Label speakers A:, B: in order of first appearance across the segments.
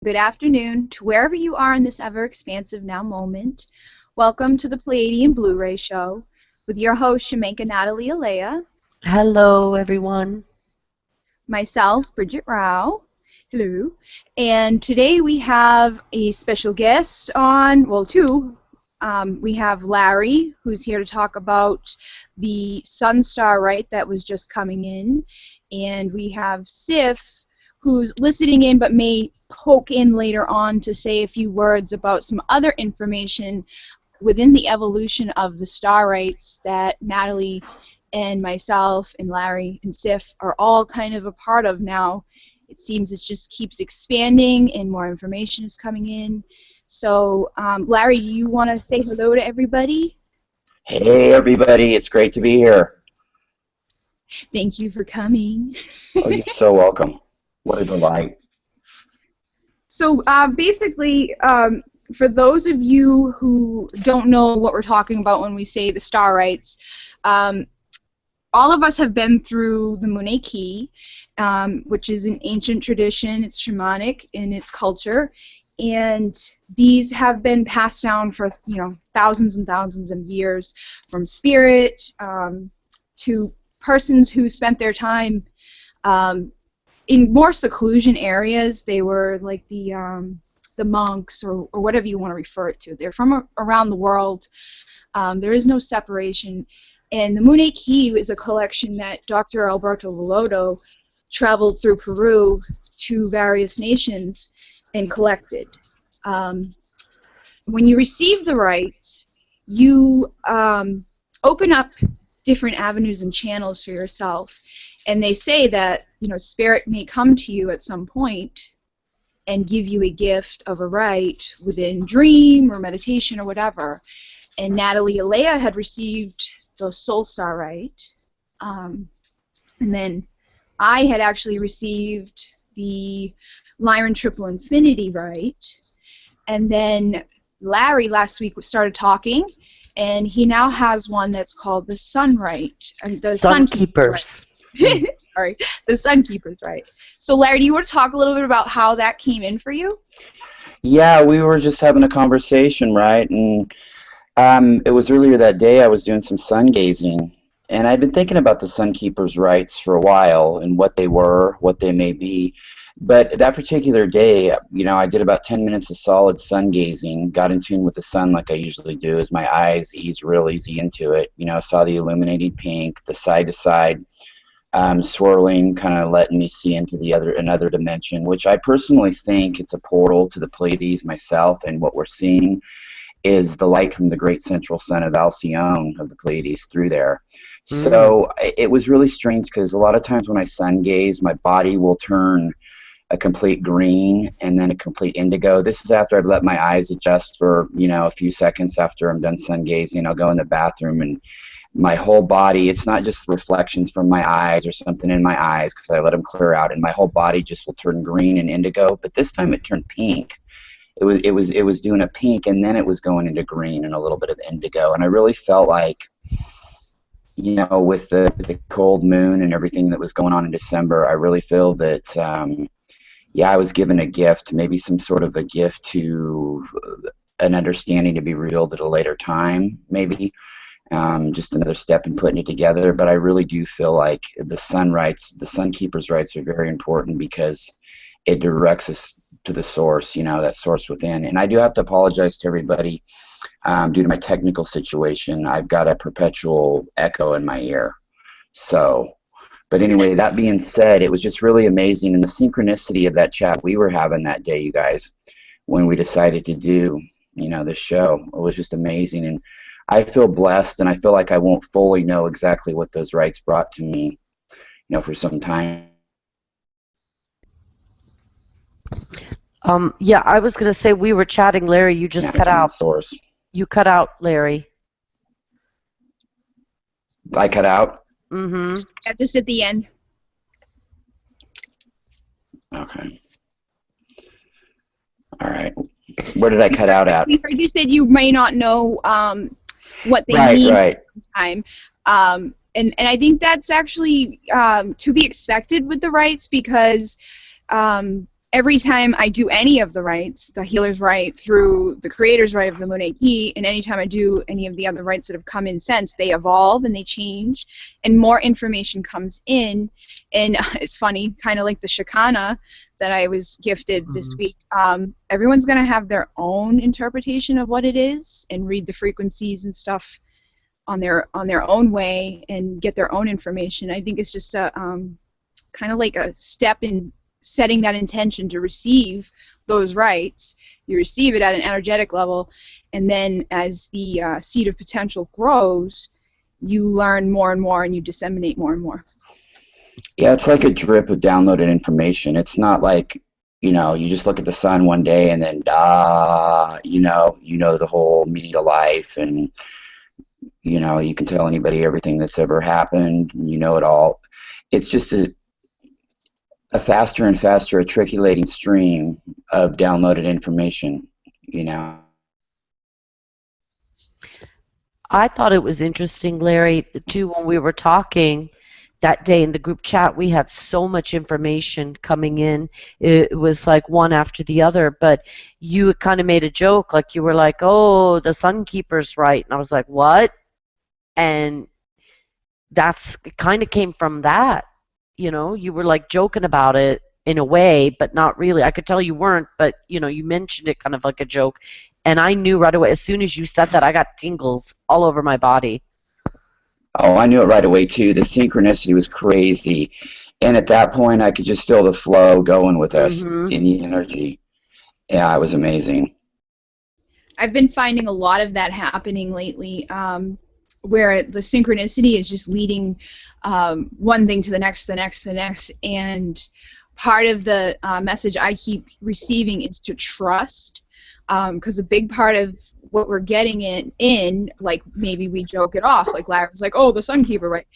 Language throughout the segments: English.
A: good afternoon to wherever you are in this ever-expansive now moment. Welcome to the Pleiadian Blu-ray Show with your host, Shamanka, Natalie, Alaya.
B: Hello, everyone.
A: Myself, Bridget Rau. Hello. And today we have a special guest on, well, two. We have Larry, who's here to talk about the Sun Star Rite that was just coming in. And we have Sif, who's listening in but may poke in later on to say a few words about some other information within the evolution of the Star Rites that Natalie and myself and Larry and Sif are all kind of a part of now. It seems it just keeps expanding and more information is coming in. So, Larry, do you want to say hello to everybody?
C: Hey, everybody. It's great to be here.
A: Thank you for coming.
C: Oh, you're so welcome. What a delight.
A: So, basically, for those of you who don't know what we're talking about when we say the Star Rites, all of us have been through the Mune Key, which is an ancient tradition. It's shamanic in its culture, and these have been passed down for thousands and thousands of years, from spirit to persons who spent their time in more seclusion areas. They were like the monks or whatever you want to refer it to. They're from around the world. There is no separation. And the Mune Key is a collection that Dr. Alberto Villoldo traveled through Peru to various nations and collected. When you receive the rites, you open up different avenues and channels for yourself. And they say that, spirit may come to you at some point and give you a gift of a rite within dream or meditation or whatever. And Natalie Alaya had received the Soul Star Rite. And then I had actually received the Lyran Triple Infinity Rite. And then Larry last week started talking, and he now has one that's called the Sun Rite. The
B: Sun Keepers.
A: Sorry, the Sun Keepers Rite. So, Larry, do you want to talk a little bit about how that came in for you?
C: Yeah, we were just having a conversation, right? And it was earlier that day I was doing some sungazing, and I've been thinking about the Sun Keepers Rites for a while and what they were, what they may be. But that particular day, I did about 10 minutes of solid sungazing, got in tune with the sun like I usually do as my eyes ease real easy into it. Saw the illuminated pink, the side-to-side swirling, kind of letting me see into another dimension, which I personally think it's a portal to the Pleiades myself, and what we're seeing is the light from the great central sun of Alcyone of the Pleiades through there. So it was really strange because a lot of times when I sun gaze, my body will turn a complete green and then a complete indigo. This is after I've let my eyes adjust for a few seconds after I'm done sun gazing. I'll go in the bathroom and my whole body, it's not just reflections from my eyes or something in my eyes because I let them clear out, and my whole body just will turn green and indigo. But this time it turned pink. It was doing a pink, and then it was going into green and a little bit of indigo. And I really felt like, with the cold moon and everything that was going on in December, I really feel that I was given a gift, maybe some sort of a gift to an understanding to be revealed at a later time, maybe. Just another step in putting it together. But I really do feel like the Sun Rites, the Sun Keepers Rites, are very important because it directs us to the source, that source within. And I do have to apologize to everybody due to my technical situation. I've got a perpetual echo in my ear. So, but anyway, that being said, it was just really amazing. And the synchronicity of that chat we were having that day, you guys, when we decided to do, this show, it was just amazing. And I feel blessed, and I feel like I won't fully know exactly what those rites brought to me, for some time.
B: Yeah, I was going to say we were chatting, Larry. You just cut out.
C: Source.
B: You cut out, Larry.
C: I cut out?
B: Mm-hmm.
A: Yeah, just at the end.
C: Okay. All right. Where did I cut out at?
A: We heard you said you may not know what they mean at the time. And I think that's actually to be expected with the rites because every time I do any of the rites, the Healer's Rite through the Creators Rite of the Monet Key, and anytime I do any of the other rites that have come in since, they evolve and they change, and more information comes in. And it's funny, kind of like the Shakana that I was gifted this week. Everyone's going to have their own interpretation of what it is and read the frequencies and stuff on their own way and get their own information. I think it's just a kind of like a step in setting that intention to receive those rights. You receive it at an energetic level, and then as the seed of potential grows, you learn more and more and you disseminate more and more.
C: Yeah, it's like a drip of downloaded information. It's not like, you just look at the sun one day and then, you know the whole meaning of life, and, you can tell anybody everything that's ever happened, and you know it all. It's just a faster and faster articulating stream of downloaded information,
B: I thought it was interesting, Larry, too, when we were talking that day in the group chat, we had so much information coming in. It was like one after the other, but you kind of made a joke, like you were like, oh, the Sun Keepers Rite, and I was like, what? And that's kind of came from that. You were like joking about it in a way, but not really. I could tell you weren't, but you mentioned it kind of like a joke. And I knew right away, as soon as you said that, I got tingles all over my body.
C: Oh, I knew it right away too. The synchronicity was crazy. And at that point, I could just feel the flow going with us in the energy. Yeah, it was amazing.
A: I've been finding a lot of that happening lately, where the synchronicity is just leading one thing to the next, the next, the next, and part of the message I keep receiving is to trust, because a big part of what we're getting in, like maybe we joke it off, like Larry was like, oh, the Sun Keeper, right?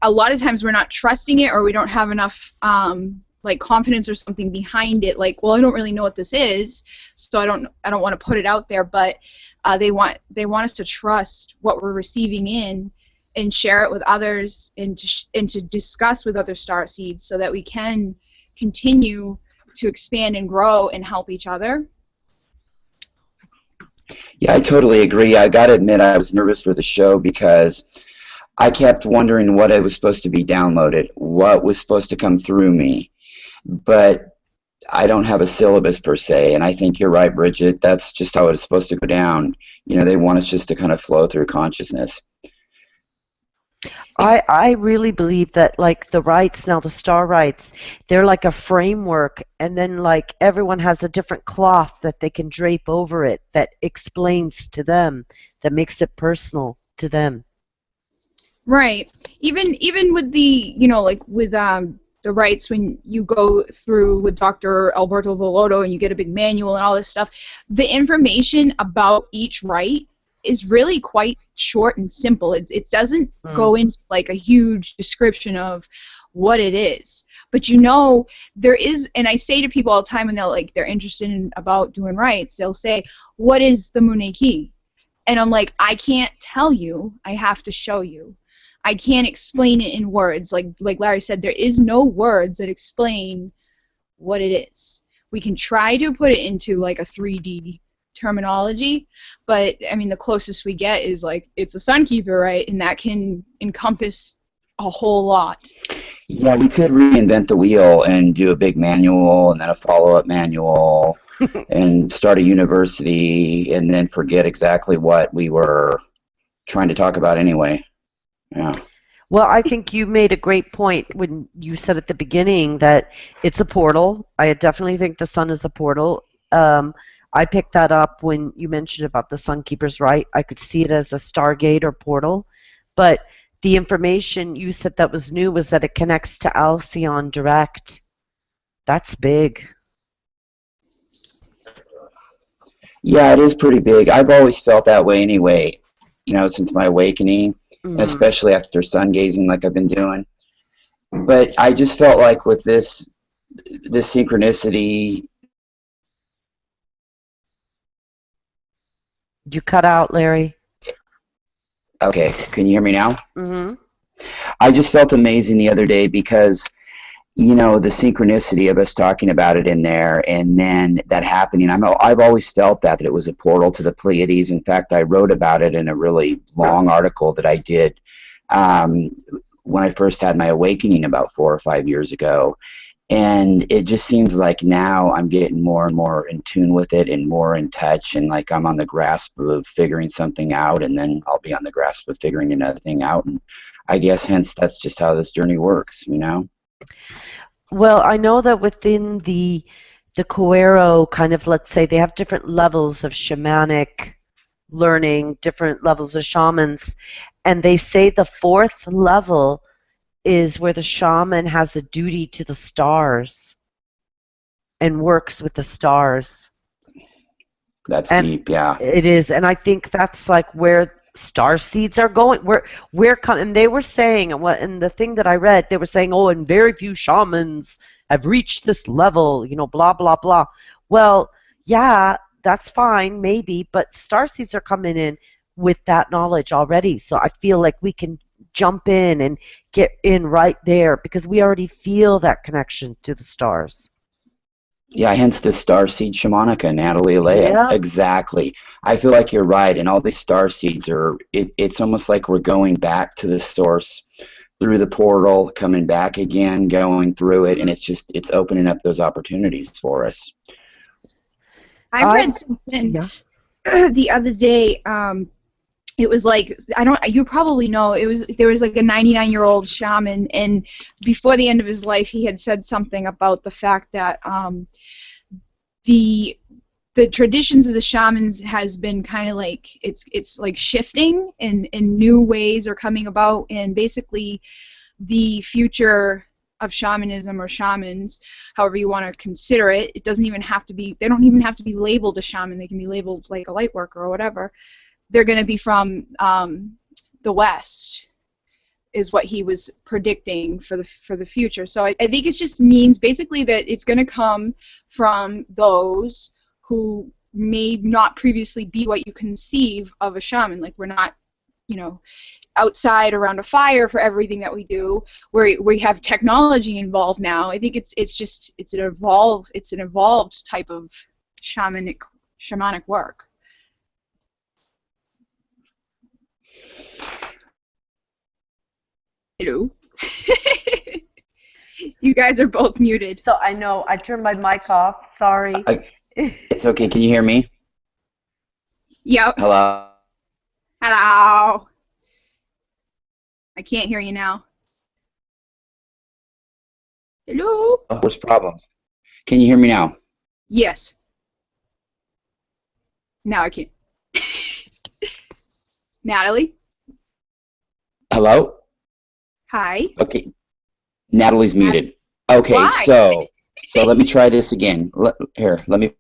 A: A lot of times we're not trusting it, or we don't have enough like confidence or something behind it, like, well, I don't really know what this is, so I don't want to put it out there, but they want us to trust what we're receiving in and share it with others, and to discuss with other starseeds, so that we can continue to expand and grow and help each other.
C: Yeah, I totally agree. I got to admit, I was nervous for the show because I kept wondering what it was supposed to be downloaded, what was supposed to come through me. But I don't have a syllabus per se, and I think you're right, Bridget. That's just how it's supposed to go down. They want us just to kind of flow through consciousness.
B: I really believe that, like, the rites now, the star rites, they're like a framework, and then like everyone has a different cloth that they can drape over it that explains to them, that makes it personal to them.
A: Right. Even with the, like with the rites, when you go through with Dr. Alberto Voloto and you get a big manual and all this stuff, the information about each rite is really quite short and simple. It doesn't go into like a huge description of what it is. But there is, and I say to people all the time when they're interested in about doing rites, they'll say, what is the Monet Key? And I'm like, I can't tell you, I have to show you. I can't explain it in words. Like Larry said, there is no words that explain what it is. We can try to put it into like a 3D terminology, but I mean the closest we get is like it's a Sun Keeper, right? And that can encompass a whole lot.
C: Yeah, we could reinvent the wheel and do a big manual and then a follow-up manual and start a university and then forget exactly what we were trying to talk about anyway. Yeah.
B: Well, I think you made a great point when you said at the beginning that it's a portal. I definitely think the sun is a portal. I picked that up when you mentioned about the Sun Keepers Rite. I could see it as a Stargate or portal. But the information you said that was new was that it connects to Alcyon direct. That's big.
C: Yeah, it is pretty big. I've always felt that way anyway, since my awakening, and especially after sungazing like I've been doing. But I just felt like with this synchronicity.
B: You cut out, Larry.
C: Okay, can you hear me now?
B: Mm-hmm.
C: I just felt amazing the other day because you know, the synchronicity of us talking about it in there, and then that happening. I've always felt that it was a portal to the Pleiades. In fact, I wrote about it in a really long article that I did um, when I first had my awakening about 4 or 5 years ago. And it just seems like now I'm getting more and more in tune with it and more in touch, and like I'm on the grasp of figuring something out, and then I'll be on the grasp of figuring another thing out. And I guess hence that's just how this journey works, you know?
B: Well, I know that within the Coero kind of, let's say, they have different levels of shamanic learning, different levels of shamans, and they say the fourth level is where the shaman has a duty to the stars and works with the stars.
C: That's
B: And
C: deep, yeah.
B: it is, and I think that's like where star seeds are going. We're coming. And they were saying, and the thing that I read, they were saying, oh, and very few shamans have reached this level, you know, blah blah blah. Well, yeah, that's fine, maybe, but star seeds are coming in with that knowledge already. So I feel like we can jump in and get in right there because we already feel that connection to the stars.
C: Yeah, hence the starseed Shamanka, Natalie, Alaya.
B: Yeah.
C: Exactly. I feel like you're right, and all these star seeds are, it's almost like we're going back to the source through the portal, coming back again, going through it, and it's opening up those opportunities for us.
A: I read something the other day. It was like, you probably know, there was like a 99-year-old shaman, and before the end of his life he had said something about the fact that the traditions of the shamans has been kind of like, it's like shifting, and new ways are coming about, and basically the future of shamanism, or shamans, however you want to consider it, they don't even have to be labeled a shaman. They can be labeled like a light worker or whatever. They're going to be from the West, is what he was predicting for the future. So I think it just means basically that it's going to come from those who may not previously be what you conceive of a shaman. Like, we're not, you know, outside around a fire for everything that we do. We have technology involved now. I think it's an evolved type of shamanic work. Hello. You guys are both muted.
B: So I know I turned my mic off. Sorry.
C: It's okay. Can you hear me?
A: Yep.
C: Hello?
A: Hello. I can't hear you now. Hello?
C: There's problems. Can you hear me now?
A: Yes. Now I can. Natalie?
C: Hello?
A: Hi.
C: Okay. Natalie's muted. Okay,
A: Why?
C: so let me try this again. Let me.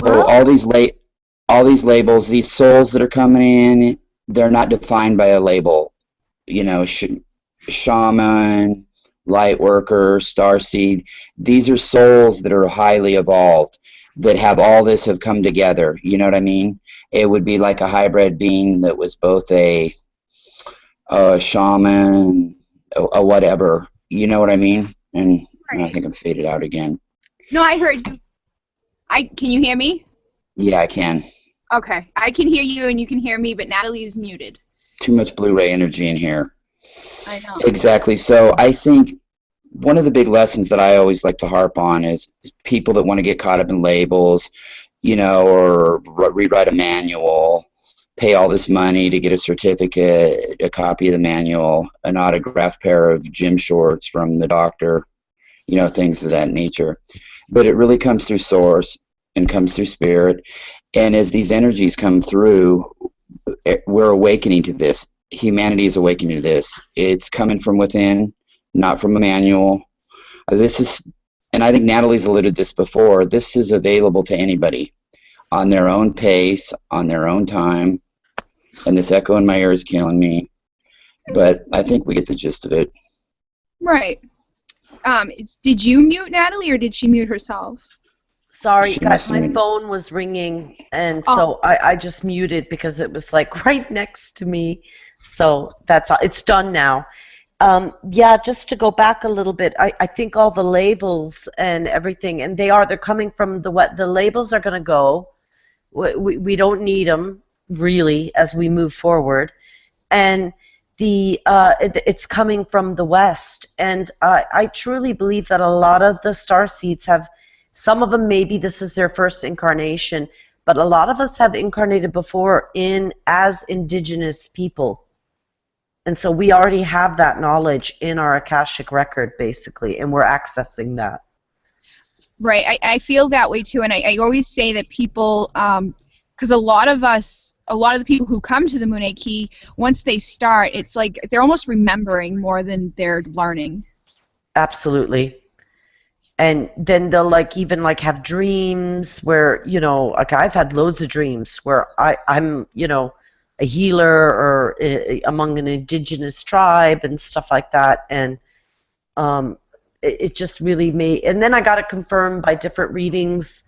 A: Well,
C: all these labels, these souls that are coming in, they're not defined by a label. You know, shaman, light worker, starseed. These are souls that are highly evolved, that have come together. You know what I mean? It would be like a hybrid being that was both a shaman, a whatever. You know what I mean? And I think I'm faded out again.
A: no, I heard you. Can you hear me?
C: Yeah, I can.
A: Okay. I can hear you and you can hear me, but Natalie is muted.
C: Too much Blu-ray energy in here.
A: I know.
C: Exactly. So I think one of the big lessons that I always like to harp on is people that want to get caught up in labels, you know, or rewrite a manual, pay all this money to get a certificate, a copy of the manual, an autographed pair of gym shorts from the doctor, you know, things of that nature. But it really comes through source and comes through spirit. And as these energies come through, we're awakening to this. Humanity is awakening to this. It's coming from within, not from a manual. This is, and I think Natalie's alluded this before, this is available to anybody on their own pace, on their own time. And this echo in my ear is killing me. But I think we get the gist of it.
A: Right. Did you mute Natalie, or did she mute herself?
B: Sorry,
C: She
B: guys,
C: must have
B: my
C: been.
B: phone was ringing, and
A: Oh,
B: so I just muted because it was like right next to me. So that's all. It's done now. Yeah, just to go back a little bit, I think all the labels and everything, and they're coming from the labels are going to go. We don't need them really as we move forward, and it's coming from the West, and I truly believe that a lot of the star seeds have, some of them maybe this is their first incarnation, but a lot of us have incarnated before as indigenous people. And so we already have that knowledge in our Akashic record, basically, and we're accessing that.
A: right. I feel that way too, and I always say that people, because a lot of the people who come to the Moon Key, once they start, it's like they're almost remembering more than they're learning.
B: Absolutely. And then they'll even have dreams where, like I've had loads of dreams where I'm a healer or among an indigenous tribe and stuff like that, and it just really made, and then I got it confirmed by different readings,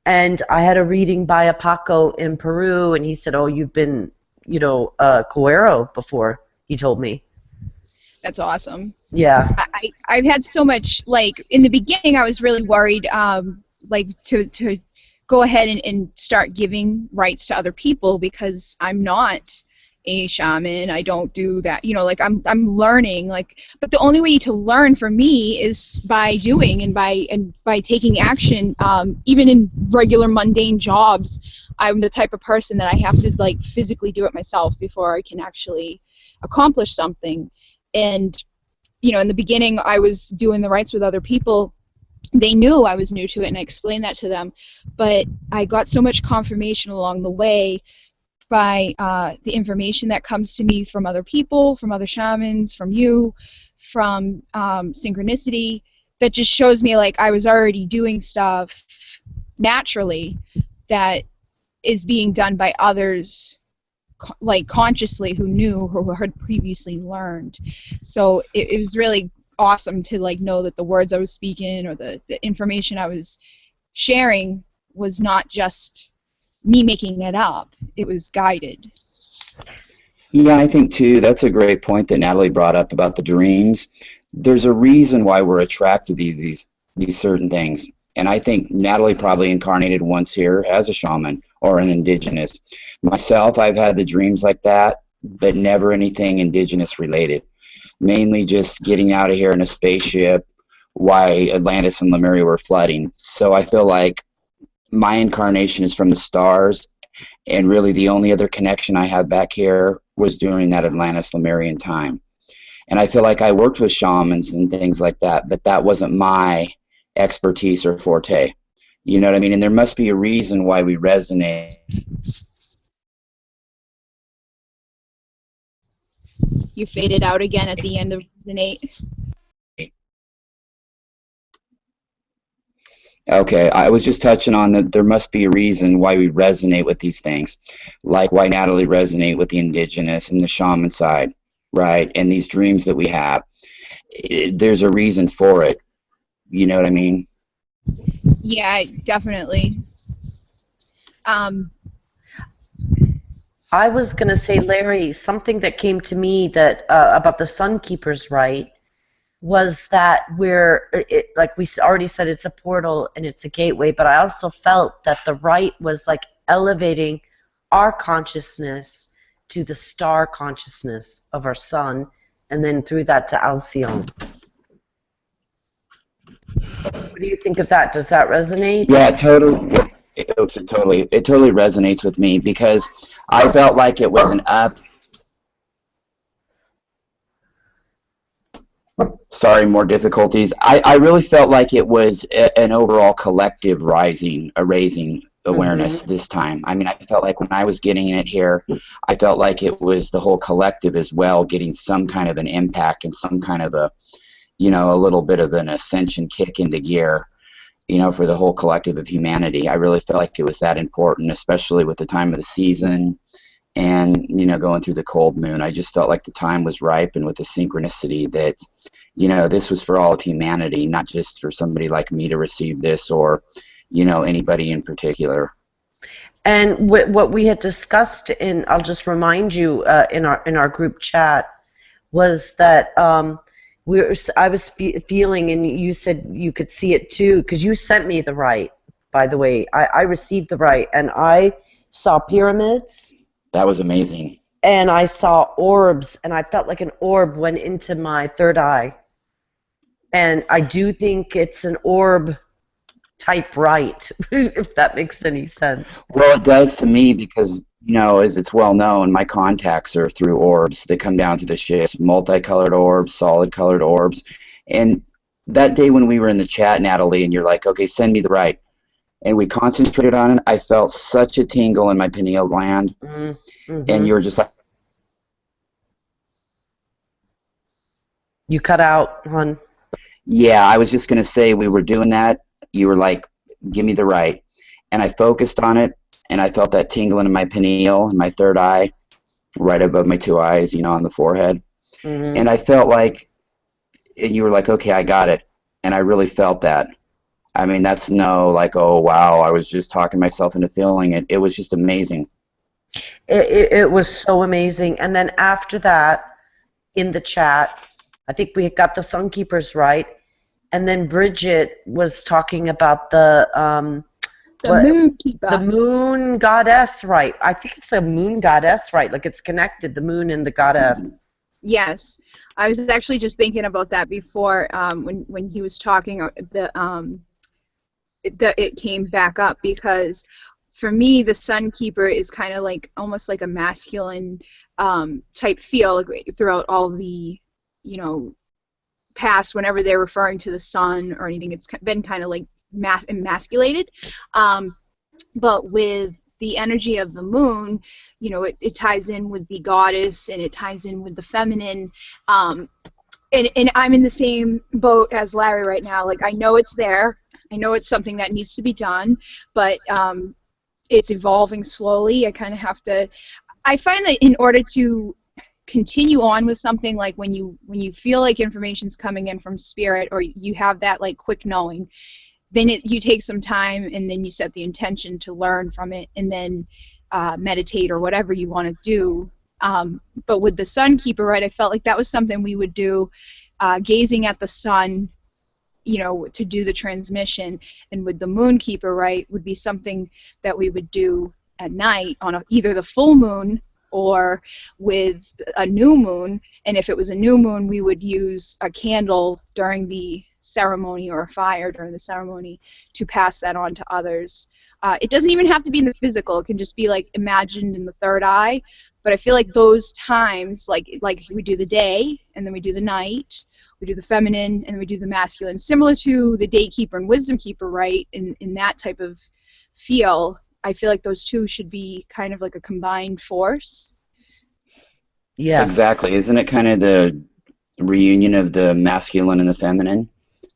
B: and I had a reading by a Paco in Peru, and he said, oh, you've been Coero before, he told me.
A: That's awesome.
B: Yeah.
A: I've had so much, like, in the beginning I was really worried, like, to go ahead and start giving rights to other people because I'm not a shaman. I don't do that. Like, I'm learning, like, but the only way to learn for me is by doing and by taking action, even in regular mundane jobs. I'm the type of person that I have to, like, physically do it myself before I can actually accomplish something. And in the beginning, I was doing the rights with other people. They knew I was new to it, and I explained that to them. But I got so much confirmation along the way by the information that comes to me from other people, from other shamans, from you, from synchronicity, that just shows me, like, I was already doing stuff naturally that is being done by others, like, consciously, who had previously learned. So it was really awesome to, like, know that the words I was speaking or the information I was sharing was not just me making it up. It was guided.
C: Yeah, I think too, that's a great point that Natalie brought up about the dreams. There's a reason why we're attracted to these certain things. And I think Natalie probably incarnated once here as a shaman or an indigenous. Myself, I've had the dreams like that, but never anything indigenous related. Mainly just getting out of here in a spaceship while Atlantis and Lemuria were flooding. So I feel like my incarnation is from the stars, and really the only other connection I have back here was during that Atlantis Lemurian time. And I feel like I worked with shamans and things like that, but that wasn't my expertise or forte. You know what I mean? And there must be a reason why we resonate.
A: You faded out again at the end of season 8.
C: Okay, I was just touching on that there must be a reason why we resonate with these things, like why Natalie resonate with the indigenous and the shaman side, right? And these dreams that we have. There's a reason for it. You know what I mean?
A: Yeah, definitely.
B: I was going to say, Larry, something that came to me that about the Sun Keepers Rite was that like we already said, it's a portal and it's a gateway, but I also felt that the rite was like elevating our consciousness to the star consciousness of our sun, and then through that to Alcyon. What do you think of that? Does that resonate?
C: Yeah, totally. It totally resonates with me because I felt like it was an up. Sorry, more difficulties. I really felt like it was an overall collective raising awareness this time. I mean, I felt like when I was getting it here, I felt like it was the whole collective as well, getting some kind of an impact and some kind of a little bit of an ascension kick into gear, for the whole collective of humanity. I really felt like it was that important, especially with the time of the season and, going through the cold moon. I just felt like the time was ripe, and with the synchronicity that, this was for all of humanity, not just for somebody like me to receive this or, anybody in particular.
B: And what we had discussed I'll just remind you, in our group chat, was that I was feeling, and you said you could see it too, because you sent me the rite, by the way. I received the rite, and I saw pyramids.
C: That was amazing.
B: And I saw orbs, and I felt like an orb went into my third eye. And I do think it's an orb type rite, if that makes any sense.
C: Well, it does to me because, as it's well known, my contacts are through orbs. They come down to the ships, multicolored orbs, solid colored orbs. And that day when we were in the chat, Natalie, and you're like, okay, send me the rite. And we concentrated on it, I felt such a tingle in my pineal gland. Mm-hmm. And you were just like...
B: You cut out, hon.
C: Yeah, I was just going to say we were doing that. You were like, give me the rite. And I focused on it, and I felt that tingling in my pineal, in my third eye, right above my two eyes, on the forehead. Mm-hmm. And I felt like, and you were like, okay, I got it. And I really felt that. I mean, that's no like, oh, wow, I was just talking myself into feeling it. It was just amazing.
B: It was so amazing. And then after that, in the chat, I think we got the Sun Keepers Rite. And then Bridget was talking about the
A: moon keeper.
B: The moon goddess rite. I think it's a moon goddess rite. Like, it's connected, the moon and the goddess.
A: Yes, I was actually just thinking about that before when he was talking. It came back up because for me the Sun Keeper is kind of like almost like a masculine type feel throughout all the past, whenever they're referring to the sun or anything, it's been kind of like emasculated. But with the energy of the moon, it ties in with the goddess, and it ties in with the feminine. And I'm in the same boat as Larry right now. Like, I know it's there. I know it's something that needs to be done, but it's evolving slowly. I kind of have to... I find that in order to continue on with something, like when you feel like information's coming in from spirit, or you have that like quick knowing, then you take some time, and then you set the intention to learn from it, and then meditate or whatever you want to do. But with the Sun Keeper Rite, I felt like that was something we would do, gazing at the sun, to do the transmission. And with the Moon Keeper Rite would be something that we would do at night on either the full moon or with a new moon. And if it was a new moon, we would use a candle during the ceremony, or a fire during the ceremony, to pass that on to others. It doesn't even have to be in the physical. It can just be like imagined in the third eye. But I feel like those times, like we do the day, and then we do the night, we do the feminine, and we do the masculine, similar to the Day Keeper and Wisdom Keeper, right? In that type of feel, I feel like those two should be kind of like a combined force.
C: Yeah, exactly. Isn't it kind of the reunion of the masculine and the feminine?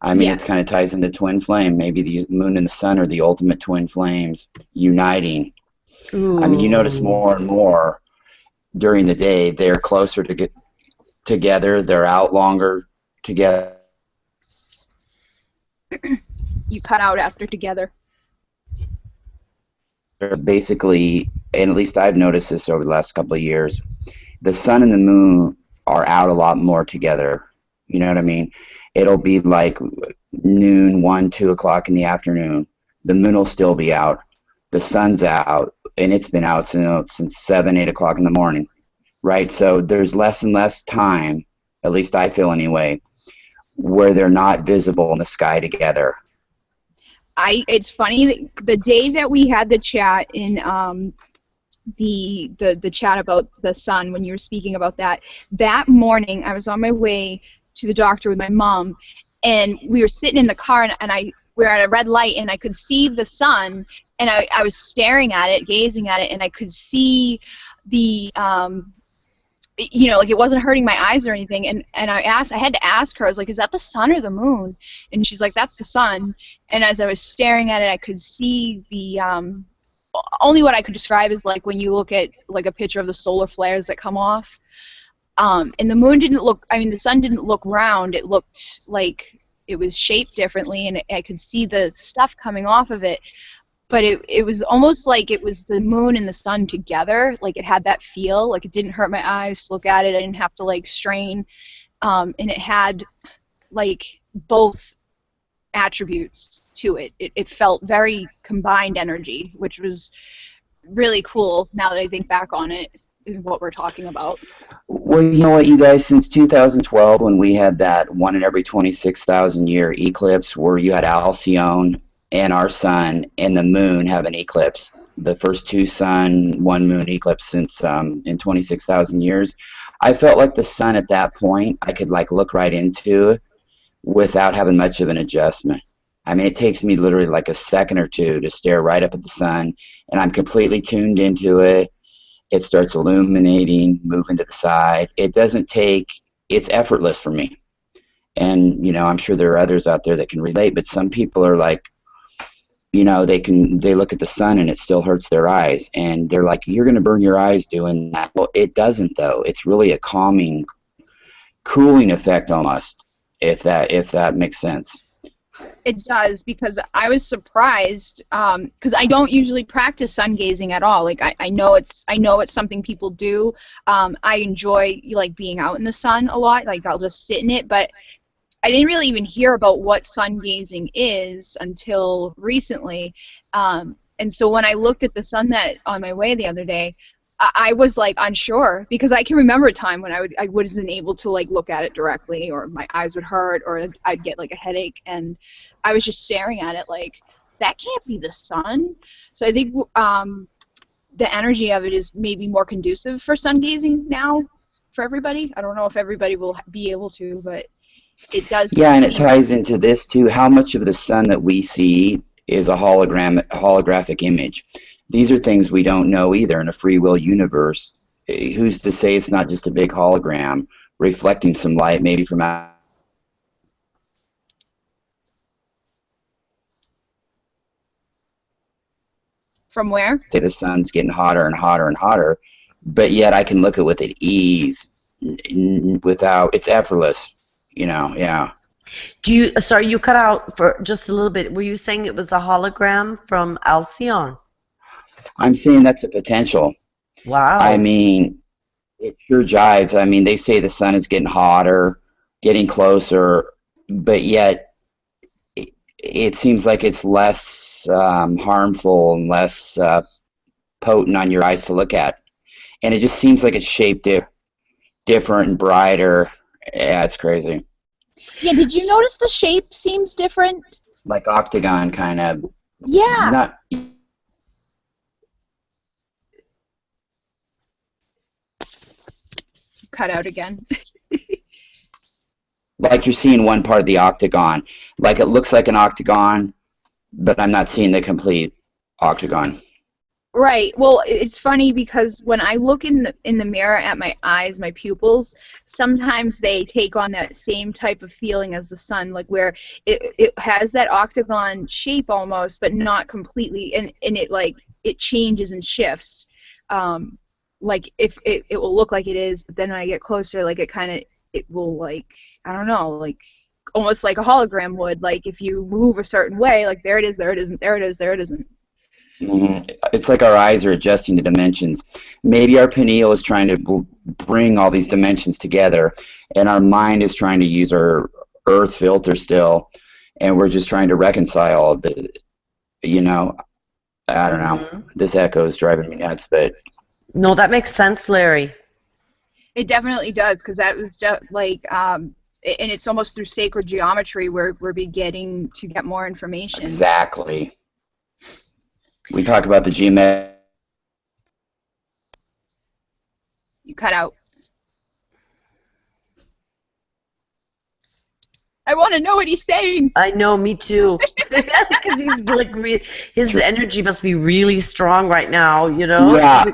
C: I mean, it kind of ties into twin flame. Maybe the moon and the sun are the ultimate twin flames uniting. Ooh. I mean, you notice more and more during the day they're closer to get together. They're out longer together.
A: You cut out after together.
C: Basically, and at least I've noticed this over the last couple of years, the sun and the moon are out a lot more together. You know what I mean? It'll be like noon, 1, 2 o'clock in the afternoon. The moon will still be out. The sun's out, and it's been out since 7, 8 o'clock in the morning, right? So there's less and less time, at least I feel anyway, where they're not visible in the sky together.
A: It's funny that the day that we had the chat in the chat about the sun, when you were speaking about that morning, I was on my way to the doctor with my mom, and we were sitting in the car, and we were at a red light, and I could see the sun, and I was staring at it, gazing at it, and I could see the like it wasn't hurting my eyes or anything, and I had to ask her, I was like, is that the sun or the moon? And she's like, that's the sun. And as I was staring at it, I could see the only what I could describe is like when you look at like a picture of the solar flares that come off. And the moon didn't look, I mean, the sun didn't look round. It looked like it was shaped differently, and I could see the stuff coming off of it. But it was almost like it was the moon and the sun together. Like it had that feel. Like it didn't hurt my eyes to look at it. I didn't have to like strain. And it had like both attributes to it. It felt very combined energy, which was really cool now that I think back on it, is what we're talking about.
C: Well, you know what, you guys, since 2012, when we had that 1 in every 26,000 year eclipse where you had Alcyone and our sun and the moon have an eclipse, the first 2 sun, 1 moon eclipse since in 26,000 years, I felt like the sun at that point, I could like look right into without having much of an adjustment. I mean, it takes me literally like a second or two to stare right up at the sun, and I'm completely tuned into it. It starts illuminating, moving to the side. It doesn't take, it's effortless for me. And, you know, I'm sure there are others out there that can relate, but some people are like, you know, they look at the sun and it still hurts their eyes. And they're like, you're going to burn your eyes doing that. Well, it doesn't, though. It's really a calming, cooling effect almost, if that makes sense.
A: It does, because I was surprised, because I don't usually practice sun gazing at all. Like I know it's something people do. I enjoy like being out in the sun a lot. Like I'll just sit in it, but I didn't really even hear about what sun gazing is until recently. And so when I looked at the sun that on my way the other day, I was like unsure, because I can remember a time when I wasn't able to like look at it directly, or my eyes would hurt, or I'd get like a headache, and I was just staring at it like, that can't be the sun. So I think the energy of it is maybe more conducive for sun gazing now for everybody. I don't know if everybody will be able to, but it does.
C: Yeah, and it ties into this too. How much of the sun that we see is a holographic image? These are things we don't know either in a free will universe. Who's to say it's not just a big hologram reflecting some light, maybe from out.
A: From where?
C: Say the sun's getting hotter and hotter and hotter, but yet I can look at it with ease, without, it's effortless, you know, yeah.
B: Sorry, you cut out for just a little bit. Were you saying it was a hologram from Alcyone?
C: I'm saying that's a potential.
B: Wow.
C: I mean, it sure jives. I mean, they say the sun is getting hotter, getting closer, but yet it seems like it's less harmful and less potent on your eyes to look at. And it just seems like it's shaped different and brighter. Yeah, it's crazy.
A: Yeah, did you notice the shape seems different?
C: Like octagon kind of.
A: Yeah.
C: Not.
A: Cut out again.
C: Like you're seeing one part of the octagon. Like it looks like an octagon, but I'm not seeing the complete octagon.
A: Right. Well, it's funny because when I look in the mirror at my eyes, my pupils, sometimes they take on that same type of feeling as the sun, like where it has that octagon shape almost, but not completely, and it changes and shifts. Like if it will look like it is, but then when I get closer, like it will, like, I don't know, like almost like a hologram would. Like if you move a certain way, like there it is, there it isn't, there it is, there it isn't.
C: Mm-hmm. It's like our eyes are adjusting the dimensions. Maybe our pineal is trying to bring all these dimensions together, and our mind is trying to use our earth filter still, and we're just trying to reconcile the, you know, I don't know. Mm-hmm. This echo is driving me nuts, but.
B: No, that makes sense, Larry.
A: It definitely does, because that was just like, and it's almost through sacred geometry where we're beginning to get more information.
C: Exactly. We talk about the geometry.
A: You cut out. I want to know what he's saying.
B: I know, me too. Because he's like, his energy must be really strong right now, you know?
C: Yeah.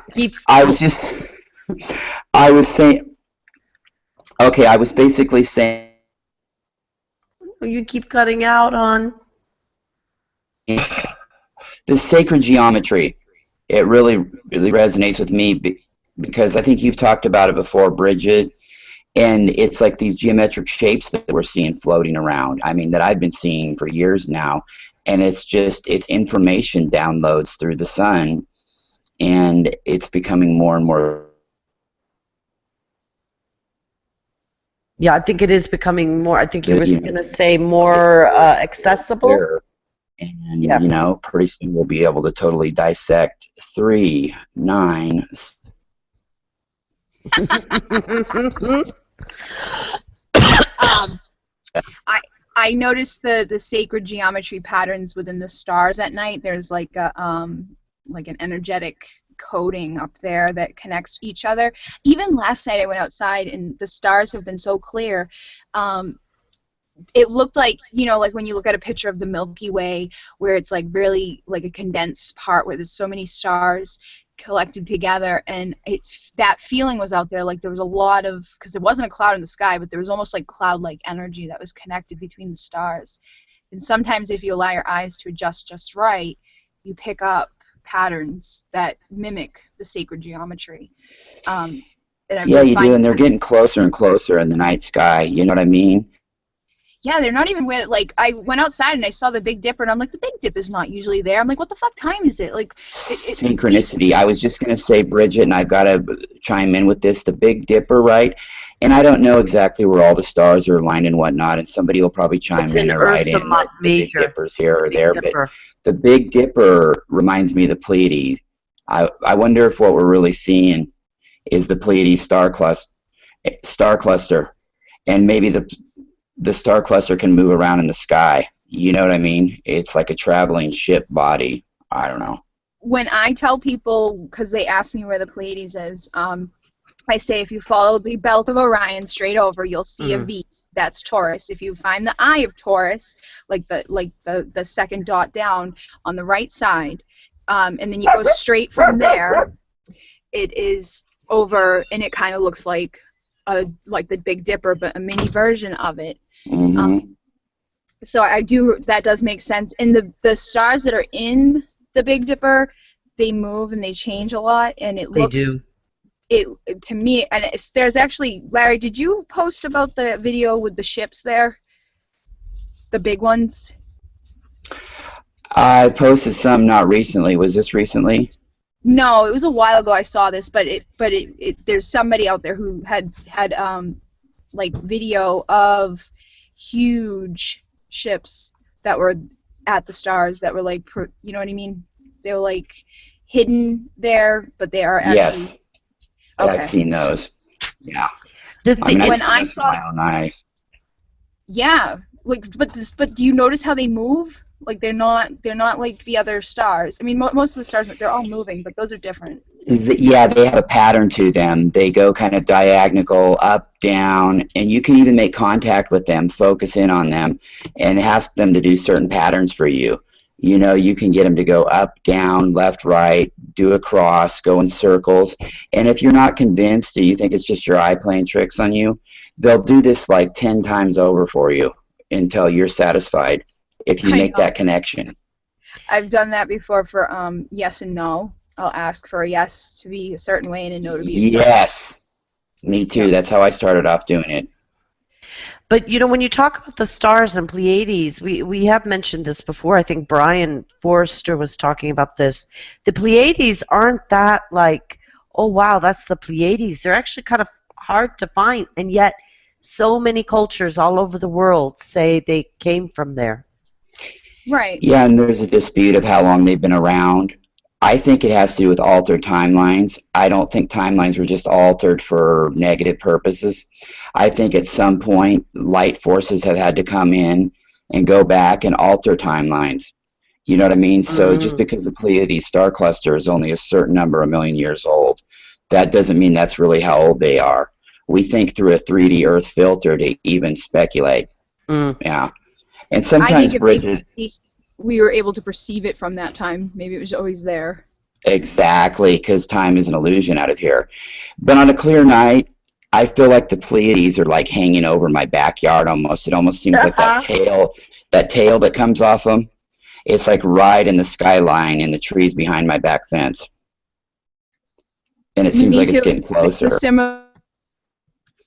C: I was basically saying.
B: You keep cutting out on.
C: The sacred geometry, it really resonates with me because I think you've talked about it before, Bridget, And it's like these geometric shapes that we're seeing floating around. I mean, that I've been seeing for years now. And it's just, it's information downloads through the sun. And it's becoming more and more.
B: Yeah, I think it is becoming more, I think you were going to say more accessible.
C: And, you know, pretty soon we'll be able to totally dissect 3, 9.
A: I noticed the sacred geometry patterns within the stars at night. There's like a like an energetic coding up there that connects each other. Even last night I went outside and the stars have been so clear. It looked like, you know, like when you look at a picture of the Milky Way, where it's like really like a condensed part where there's so many stars collected together, and that feeling was out there. Like there was a lot of, because there wasn't a cloud in the sky, but there was almost like cloud-like energy that was connected between the stars. And sometimes if you allow your eyes to adjust just right, you pick up patterns that mimic the sacred geometry.
C: Yeah, you do, and they're getting closer and closer in the night sky. You know what I mean?
A: Yeah, they're not even with, like, I went outside and I saw the Big Dipper, and I'm like, the Big Dip is not usually there. I'm like, what the fuck time is it? Like,
C: synchronicity. I was just going to say, Bridget, and I've got to chime in with this, the Big Dipper, right? And I don't know exactly where all the stars are aligned and whatnot, and somebody will probably chime in or write in the Big Dippers here or there, but the Big Dipper reminds me of the Pleiades. I wonder if what we're really seeing is the Pleiades star cluster, and maybe the star cluster can move around in the sky. You know what I mean? It's like a traveling ship body. I don't know.
A: When I tell people, because they ask me where the Pleiades is, I say if you follow the belt of Orion straight over, you'll see a V. That's Taurus. If you find the Eye of Taurus, like the second dot down on the right side, and then you go straight from there, it is over, and it kind of looks like the Big Dipper, but a mini version of it. So that does make sense. And the stars that are in the Big Dipper, they move and they change a lot, and it looks, to me, and there's actually, Larry, did you post about the video with the ships there, the big ones?
C: I posted some, not recently. Was this recently?
A: No, it was a while ago I saw this, but there's somebody out there who had like video of huge ships that were at the stars that were like, you know what I mean? They were like hidden there, but they are actually.
C: Yes,
A: okay.
C: I've seen those. Yeah.
A: When I saw
C: my own eyes.
A: Yeah, like, but do you notice how they move? Like they're not like the other stars. I mean, most of the stars, they're all moving, but those are different.
C: Yeah, they have a pattern to them. They go kind of diagonal, up, down, and you can even make contact with them, focus in on them, and ask them to do certain patterns for you. You know, you can get them to go up, down, left, right, do a cross, go in circles. And if you're not convinced, or you think it's just your eye playing tricks on you, they'll do this like 10 times over for you until you're satisfied. If you make that connection.
A: I've done that before for yes and no. I'll ask for a yes to be a certain way and a no to be a certain way.
C: Yes. Me too. Yeah. That's how I started off doing it.
B: But, you know, when you talk about the stars and Pleiades, we have mentioned this before. I think Brian Forrester was talking about this. The Pleiades aren't that like, oh, wow, that's the Pleiades. They're actually kind of hard to find, and yet so many cultures all over the world say they came from there.
A: Right.
C: Yeah, and there's a dispute of how long they've been around. I think it has to do with altered timelines. I don't think timelines were just altered for negative purposes. I think at some point light forces have had to come in and go back and alter timelines. You know what I mean? So just because the Pleiades star cluster is only a certain number of million years old, that doesn't mean that's really how old they are. We think through a 3D Earth filter to even speculate. Yeah. And sometimes Bridget,
A: we were able to perceive it from that time. Maybe it was always there.
C: Exactly, because time is an illusion out of here. But on a clear night, I feel like the Pleiades are like hanging over my backyard almost. It almost seems like that tail that comes off them. It's like right in the skyline in the trees behind my back fence. And it seems like it's getting closer.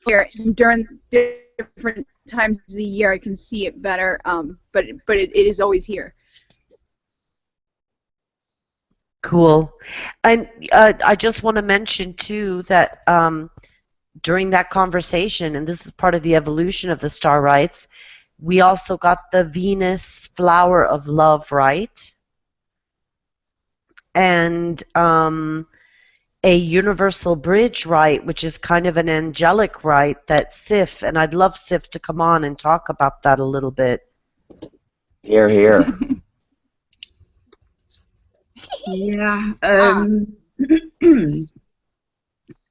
A: here, and during different times of the year I can see it better, but it is always here.
B: Cool. And I just want to mention, too, that during that conversation, and this is part of the evolution of the Star Rites, we also got the Venus Flower of Love Rite and a Universal Bridge Rite, which is kind of an angelic rite that Sif, and I'd love Sif to come on and talk about that a little bit.
C: Here, here.
D: Yeah.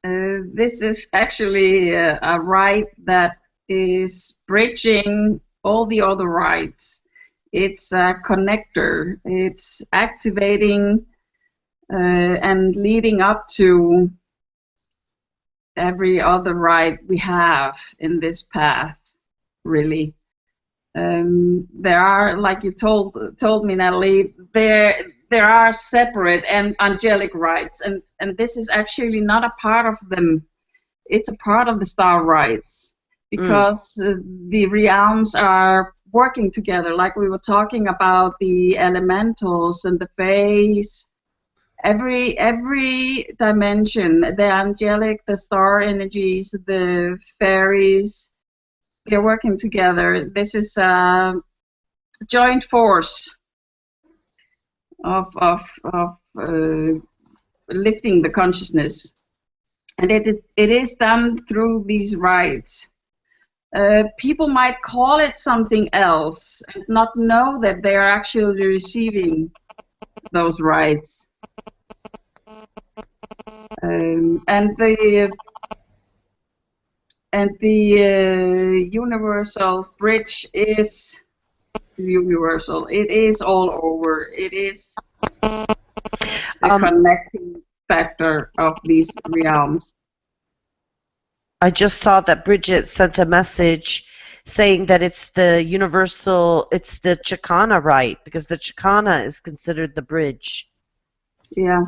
D: This is actually a rite that is bridging all the other rites. It's a connector. It's activating and leading up to every other rite we have in this path, really. There are, like you told me, Natalie, there are separate and angelic rites, and this is actually not a part of them. It's a part of the Star Rites, because the realms are working together, like we were talking about the elementals and the fays. Every dimension, the angelic, the star energies, the fairies, they're working together. This is a joint force of lifting the consciousness, and it is done through these rites. People might call it something else and not know that they are actually receiving those rites. And the universal bridge is universal. It is all over. It is the connecting factor of these realms.
B: I just saw that Bridget sent a message saying that it's the Chicana rite, because the Chicana is considered the bridge.
D: Yeah.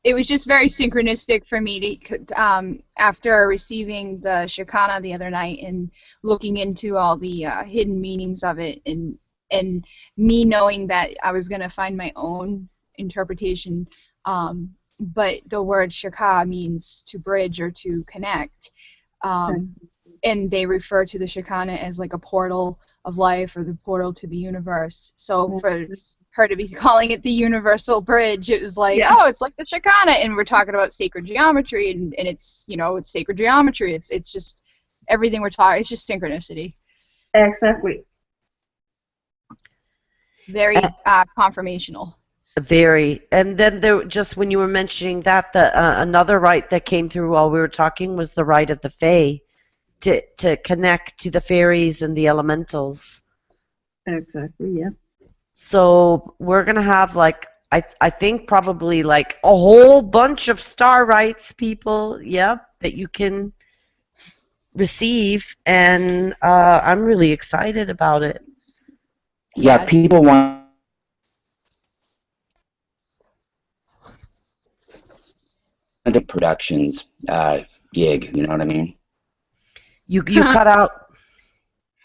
A: It was just very synchronistic for me to, after receiving the Shikana the other night and looking into all the hidden meanings of it, and me knowing that I was going to find my own interpretation, but the word Shaka means to bridge or to connect, and they refer to the Shikana as like a portal of life or the portal to the universe. So for her to be calling it the universal bridge, it was like, oh, it's like the Shikana, and we're talking about sacred geometry, and it's, you know, it's sacred geometry. It's just everything we're talking. It's just synchronicity.
D: Exactly.
A: Very confirmational.
B: Very. And then there, just when you were mentioning that, another rite that came through while we were talking was the rite of the Fae, to connect to the fairies and the elementals.
D: Exactly. Yeah.
B: So we're gonna have, like, I think probably like a whole bunch of Star Rites, people, that you can receive, and I'm really excited about it.
C: Yeah, people want the productions gig, you know what I mean?
B: You cut out.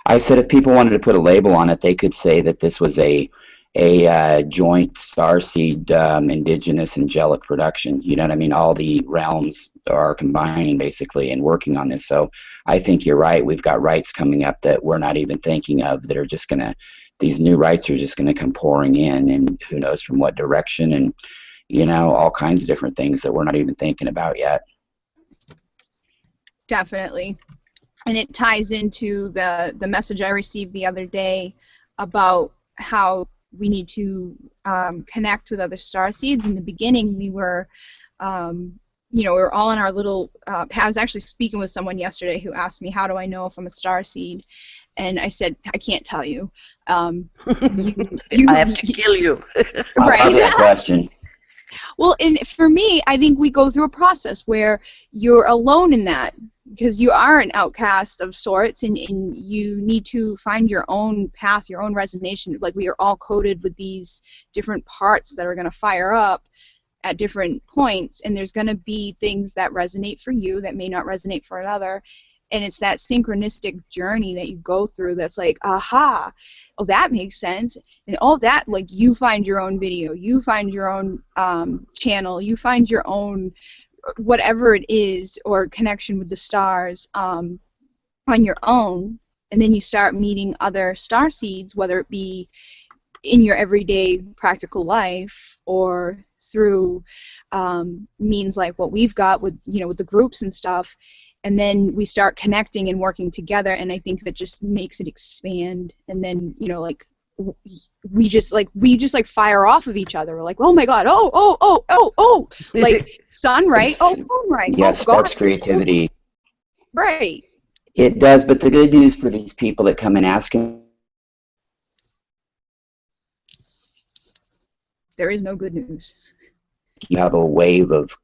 C: I said if people wanted to put a label on it, they could say that this was a joint starseed indigenous angelic production. You know what I mean? All the realms are combining basically and working on this. So I think you're right. We've got rites coming up that we're not even thinking of, that are just gonna, these new rites are just gonna come pouring in, and who knows from what direction, and you know, all kinds of different things that we're not even thinking about yet.
A: Definitely. And it ties into the message I received the other day about how we need to connect with other starseeds. In the beginning, we were, we were all in our little. I was actually speaking with someone yesterday who asked me, "How do I know if I'm a starseed?" And I said, "I can't tell you."
B: I have to kill you.
A: Right.
C: I love that question.
A: Well, and for me, I think we go through a process where you're alone in that, because you are an outcast of sorts, and you need to find your own path, your own resonation. Like, we are all coded with these different parts that are going to fire up at different points, and there's going to be things that resonate for you that may not resonate for another. and it's that synchronistic journey that you go through that's like, aha, oh, that makes sense. And all that, like, you find your own video, you find your own channel, you find your own whatever it is, or connection with the stars on your own, and then you start meeting other starseeds, whether it be in your everyday practical life or through means like what we've got with, you know, with the groups and stuff, and then we start connecting and working together, and I think that just makes it expand. And then, you know, like we just fire off of each other. We're like, oh my god, oh, like sun right, oh moon right,
C: yeah,
A: oh
C: it sparks
A: god,
C: creativity.
A: right.
C: It does, but the good news for these people that come and ask him,
A: There is no good news.
C: you have a wave of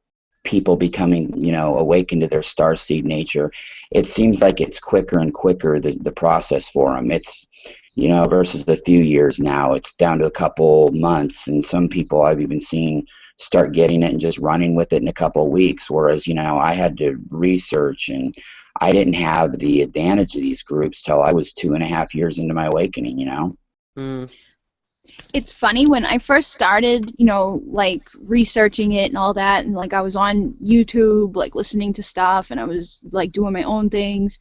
C: people becoming, you know, awakened to their starseed nature. It seems like it's quicker and quicker, the process for them. It's, you know, versus a few years now, it's down to a couple months, and some people I've even seen start getting it and just running with it in a couple of weeks, whereas, you know, I had to research, and I didn't have the advantage of these groups till I was 2.5 years into my awakening, you know?
B: Mm.
A: It's funny, when I first started, you know, like researching it and all that, and like I was on YouTube, like listening to stuff, and I was like doing my own things.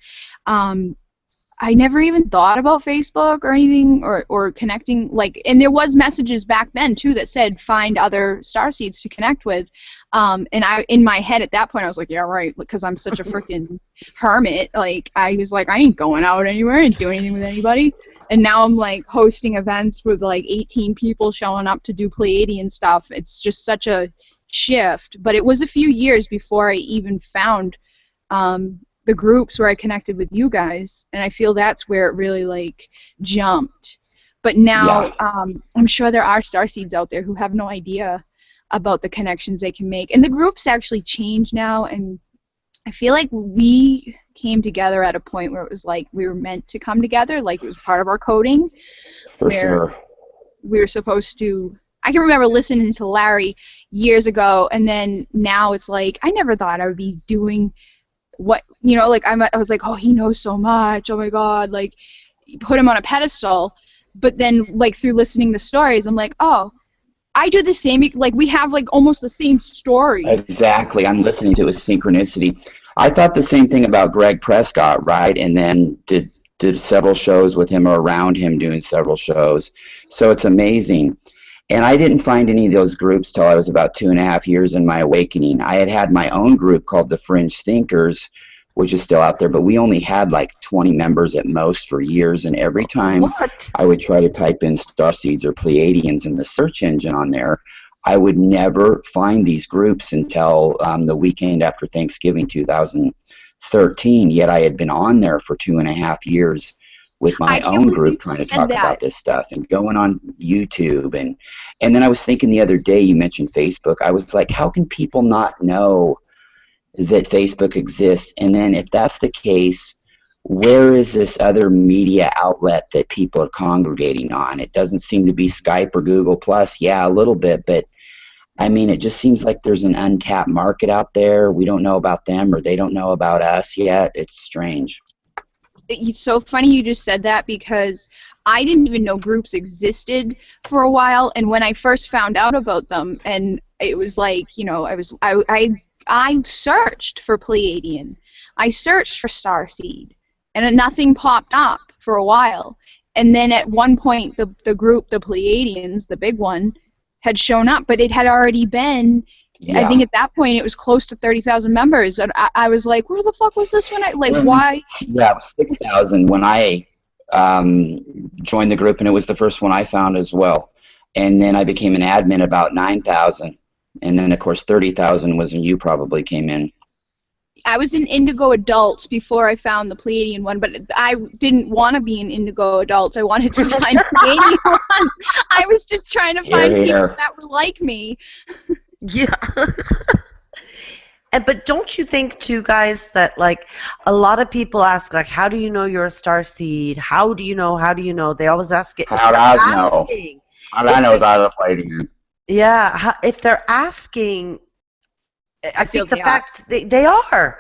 A: I never even thought about Facebook or anything, or connecting, like, and there was messages back then too that said find other starseeds to connect with, and I, in my head at that point, I was like, yeah, right, because I'm such a freaking hermit. Like, I was like, I ain't going out anywhere, I ain't doing anything with anybody. And now I'm like hosting events with like 18 people showing up to do Pleiadian stuff. It's just such a shift. But it was a few years before I even found the groups where I connected with you guys, and I feel that's where it really like jumped. But now,
C: Yeah.
A: I'm sure there are starseeds out there who have no idea about the connections they can make, and the groups actually change now. And I feel like we came together at a point where it was like we were meant to come together, like it was part of our coding,
C: For
A: where
C: sure.
A: we were supposed to. I can remember listening to Larry years ago, and then now it's like I never thought I would be doing what, you know, like I was like, oh, he knows so much, oh my god, like put him on a pedestal. But then, like, through listening to stories, I'm like, oh, I do the same, like we have like almost the same story.
C: Exactly. I'm listening to a synchronicity. I thought the same thing about Greg Prescott, right? And then did several shows with him, or around him doing several shows. So it's amazing. And I didn't find any of those groups till I was about 2.5 years in my awakening. I had my own group called the Fringe Thinkers, which is still out there, but we only had like 20 members at most for years. And every time
B: What?
C: I would try to type in Starseeds or Pleiadians in the search engine on there, I would never find these groups until the weekend after Thanksgiving 2013. Yet I had been on there for 2.5 years with my
A: I can't
C: own
A: believe you
C: group trying to
A: just said
C: talk
A: that.
C: about this stuff and going on YouTube. And then I was thinking the other day, you mentioned Facebook. I was like, how can people not know that Facebook exists? And then if that's the case, where is this other media outlet that people are congregating on? It doesn't seem to be Skype or Google Plus. Yeah, a little bit, but I mean, it just seems like there's an untapped market out there. We don't know about them, or they don't know about us yet. It's strange.
A: It's so funny you just said that, because I didn't even know groups existed for a while, and when I first found out about them, and it was like, you know, I searched for Pleiadian, I searched for Starseed, and nothing popped up for a while, and then at one point the group, the Pleiadians, the big one, had shown up, but it had already been. I think at that point it was close to 30,000 members, and I was like, where the fuck was this when I, like, why?
C: Yeah, it was 6,000 when I joined the group, and it was the first one I found as well. And then I became an admin about 9,000, and then of course 30,000 was when you probably came in.
A: I was in Indigo Adults before I found the Pleiadian one, but I didn't want to be in Indigo Adults. I wanted to find Pleiadian one. I was just trying to find people that were like me.
B: Yeah. But don't you think, too, guys, that, like, a lot of people ask, like, how do you know you're a starseed? How do you know? How do you know? They always ask it.
C: How do I know? How do I know if I was a Pleiadian? Yeah,
B: if they're asking, I think
A: feel
B: the fact they are.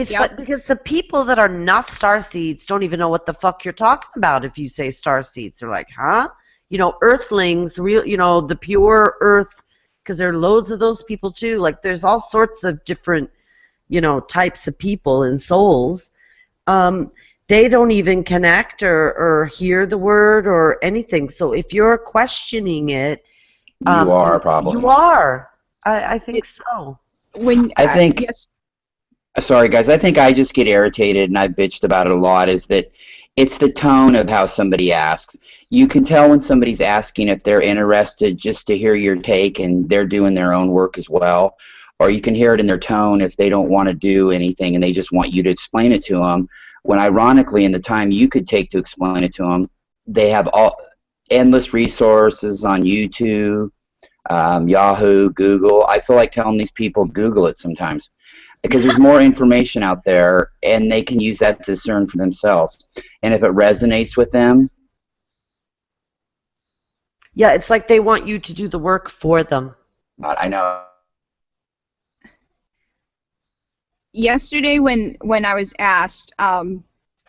B: It's
A: Yep.
B: like, because the people that are not starseeds don't even know what the fuck you're talking about if you say starseeds. They're like, huh? You know, earthlings, real, you know, the pure earth, because there are loads of those people too. Like, there's all sorts of different, you know, types of people and souls. They don't even connect or hear the word or anything. So if you're questioning it,
C: You are probably.
B: you are. I think so.
A: When
C: I think.
A: yes,
C: Sorry, guys. I think I just get irritated, and I've bitched about it a lot, is that it's the tone of how somebody asks. You can tell when somebody's asking if they're interested just to hear your take and they're doing their own work as well. Or you can hear it in their tone if they don't want to do anything and they just want you to explain it to them. When ironically, in the time you could take to explain it to them, they have endless resources on YouTube, Yahoo, Google. I feel like telling these people Google it sometimes, because there's more information out there, and they can use that to discern for themselves. And if it resonates with them,
B: Yeah, it's like they want you to do the work for them.
C: I know.
A: yesterday when I was asked,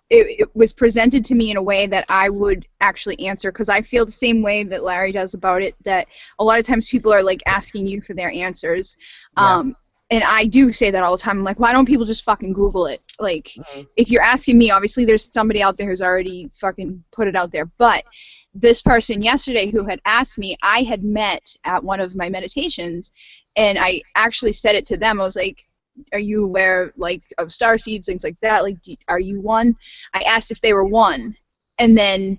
A: it was presented to me in a way that I would actually answer, because I feel the same way that Larry does about it, that a lot of times people are like asking you for their answers.
B: Yeah.
A: And I do say that all the time. I'm like, why don't people just fucking Google it? Like, if you're asking me, obviously there's somebody out there who's already fucking put it out there. But this person yesterday who had asked me, I had met at one of my meditations, and I actually said it to them. I was like, are you aware, like, of starseeds, things like that? Like, are you one? I asked if they were one. And then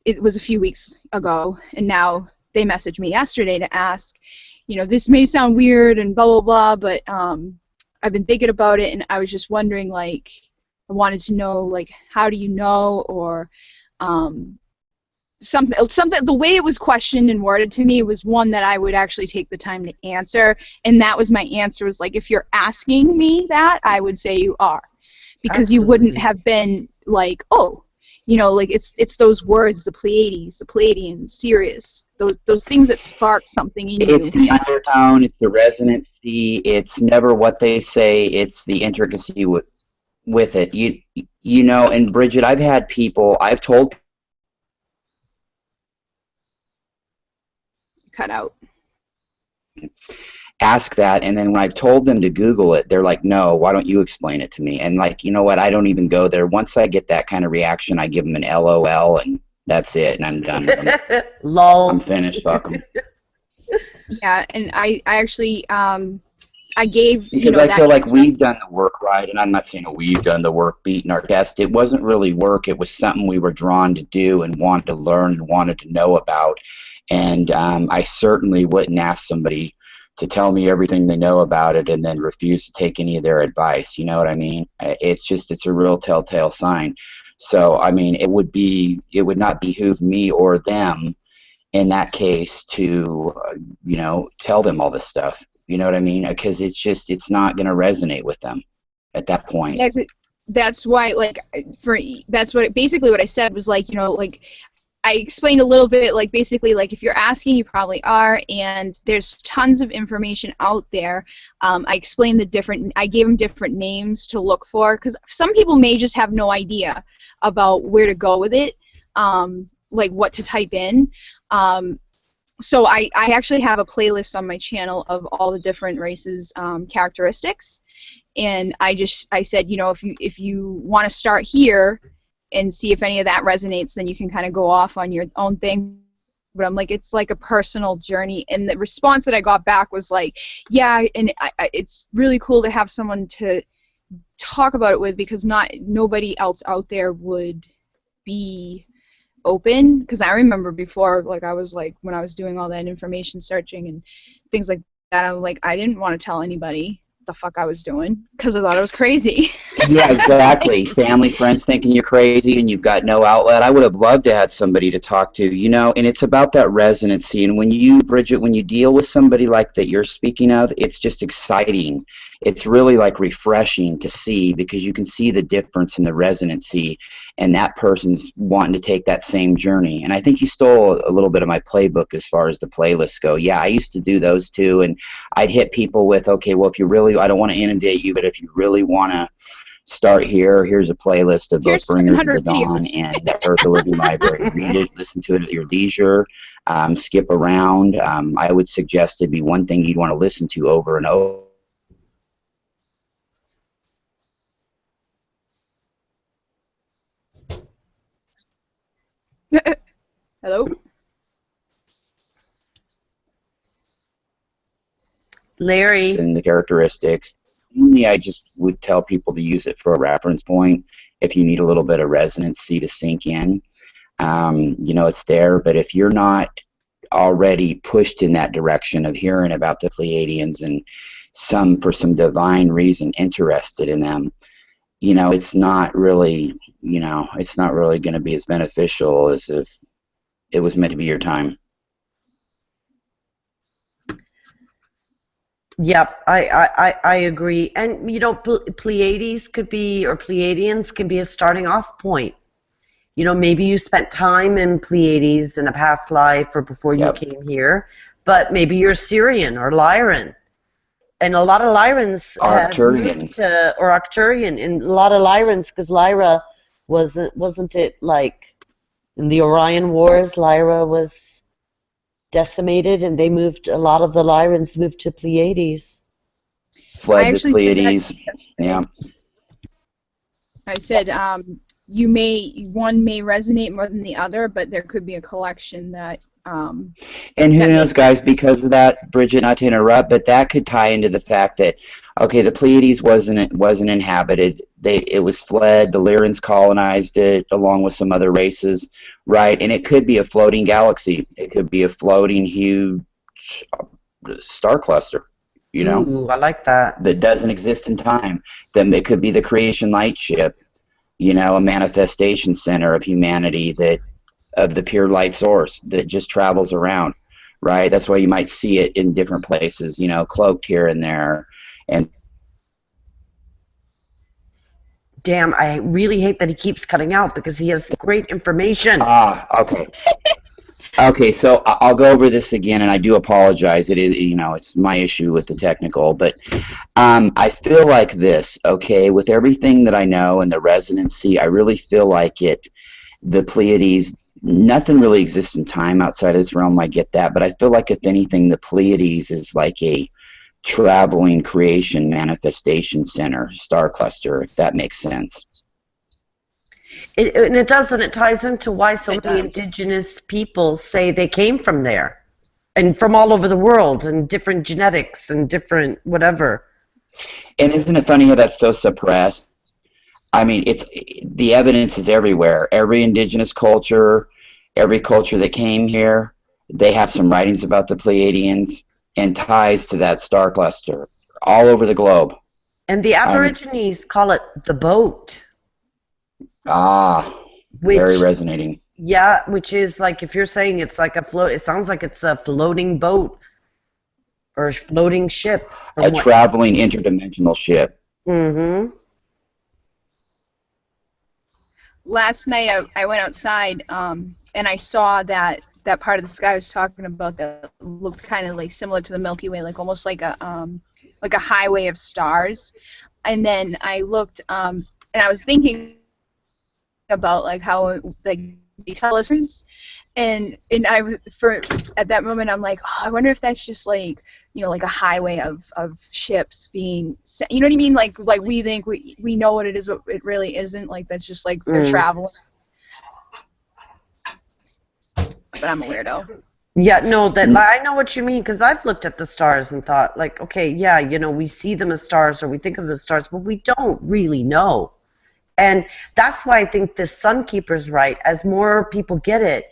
A: it was a few weeks ago, and now they messaged me yesterday to ask, you know, this may sound weird and blah, blah, blah, but I've been thinking about it, and I was just wondering, like, I wanted to know, like, how do you know, or something. The way it was questioned and worded to me was one that I would actually take the time to answer, and that was my answer, was like, if you're asking me that, I would say you are, because you wouldn't have been like, oh, you know, like, it's those words, the Pleiades, the Pleiadians, Sirius, those things that spark something in you.
C: It's the undertone, it's the resonancy, it's never what they say, it's the intricacy with it. You know, and Bridget, I've told
A: Cut out.
C: ask that, and then when I've told them to Google it, they're like, no, why don't you explain it to me? And like, you know what, I don't even go there. Once I get that kind of reaction, I give them an LOL, and that's it, and I'm done with them.
B: Lol.
C: I'm finished, fuck them.
A: Yeah, and I actually, I gave,
C: Because
A: you know,
C: I
A: that
C: feel like
A: answer.
C: we've done the work right, and I'm not saying we've done the work beating our chest. It wasn't really work. It was something we were drawn to do and wanted to learn and wanted to know about. And I certainly wouldn't ask somebody to tell me everything they know about it and then refuse to take any of their advice. You know what I mean? It's a real telltale sign. So, I mean, it would not behoove me or them in that case to, you know, tell them all this stuff. You know what I mean? Because it's not going to resonate with them at that point.
A: That's why, like, basically what I said was, like, you know, like, I explained a little bit, like, basically, like, if you're asking, you probably are, and there's tons of information out there. I explained I gave them different names to look for, because some people may just have no idea about where to go with it, like what to type in. So I actually have a playlist on my channel of all the different races' characteristics, and I said, you know, if you want to start here and see if any of that resonates, then you can kind of go off on your own thing. But I'm like, it's like a personal journey, and the response that I got back was like, yeah, and it's really cool to have someone to talk about it with, because nobody else out there would be open. Because I remember before, like, I was like, when I was doing all that information searching and things like that, I'm like, I didn't want to tell anybody the fuck I was doing, because I thought it was crazy.
C: Yeah, exactly. Family, friends thinking you're crazy and you've got no outlet. I would have loved to have somebody to talk to, you know, and it's about that resonancy. And when you, Bridget, when you deal with somebody like that you're speaking of, it's just exciting. it's really like refreshing to see, because you can see the difference in the resonancy, and that person's wanting to take that same journey. And I think you stole a little bit of my playbook as far as the playlists go. Yeah, I used to do those too, and I'd hit people with, okay, well, if you really, I don't want to inundate you, but if you really want to start here, here's a playlist of both Bringers of the Dawn and the Erica Living Library. Read it, listen to it at your leisure, skip around. I would suggest it'd be one thing you'd want to listen to over and over.
A: Hello?
B: Larry.
C: And the characteristics. Mainly, I just would tell people to use it for a reference point if you need a little bit of resonancy to sink in. You know, it's there, but if you're not already pushed in that direction of hearing about the Pleiadians and for some divine reason interested in them, you know, it's not really, it's not really going to be as beneficial as if it was meant to be your time.
B: Yep, I agree. And, you know, Pleiades could be, or Pleiadians can be a starting off point. You know, maybe you spent time in Pleiades in a past life or before you came here, but maybe you're Syrian or Lyran. And a lot of Lyrans have moved to, or Arcturian, and a lot of Lyrans, because Lyra wasn't it like in the Orion Wars, Lyra was decimated, and they moved, a lot of the Lyrans moved to Pleiades.
C: Fled the Pleiades, yeah.
A: I said one may resonate more than the other, but there could be a collection that
C: and who knows, guys, because of that, Bridget, not to interrupt, but that could tie into the fact that, okay, the Pleiades wasn't inhabited. It was fled. The Lyrans colonized it along with some other races, right? And it could be a floating galaxy. It could be a floating huge star cluster, you know?
B: Ooh, I like that.
C: That doesn't exist in time. Then it could be the Creation Light ship, you know, a manifestation center of humanity of the pure light source that just travels around, right? That's why you might see it in different places, you know, cloaked here and there. And
B: damn, I really hate that he keeps cutting out, because he has great information.
C: Okay. Okay, so I'll go over this again, and I do apologize. It is, you know, it's my issue with the technical, but I feel like this, okay, with everything that I know and the resonancy, I really feel like the Pleiades, nothing really exists in time outside of this realm, I get that, but I feel like if anything, the Pleiades is like a traveling creation manifestation center, star cluster, if that makes sense.
B: And it does, and it ties into why so many indigenous people say they came from there, and from all over the world, and different genetics and different whatever.
C: And isn't it funny how that's so suppressed? I mean, the evidence is everywhere. Every indigenous culture, every culture that came here, they have some writings about the Pleiadians and ties to that star cluster all over the globe.
B: And the Aborigines call it the boat.
C: Very resonating.
B: Yeah, which is like, if you're saying it's like it sounds like it's a floating boat or floating ship.
C: A traveling interdimensional ship.
B: Mm-hmm.
A: Last night I went outside and I saw that part of the sky I was talking about that looked kind of like similar to the Milky Way, like almost like a highway of stars. And then I looked and I was thinking about like how like they tell us, and at that moment I'm like, oh, I wonder if that's just like, you know, like a highway of ships being, you know what I mean, like we think we know what it is, but it really isn't. Like that's just like they're traveling. But I'm a weirdo.
B: Yeah, no, I know what you mean, because I've looked at the stars and thought, like, okay, yeah, you know, we see them as stars or we think of them as stars, but we don't really know. And that's why I think this Sun Keepers Rite, as more people get it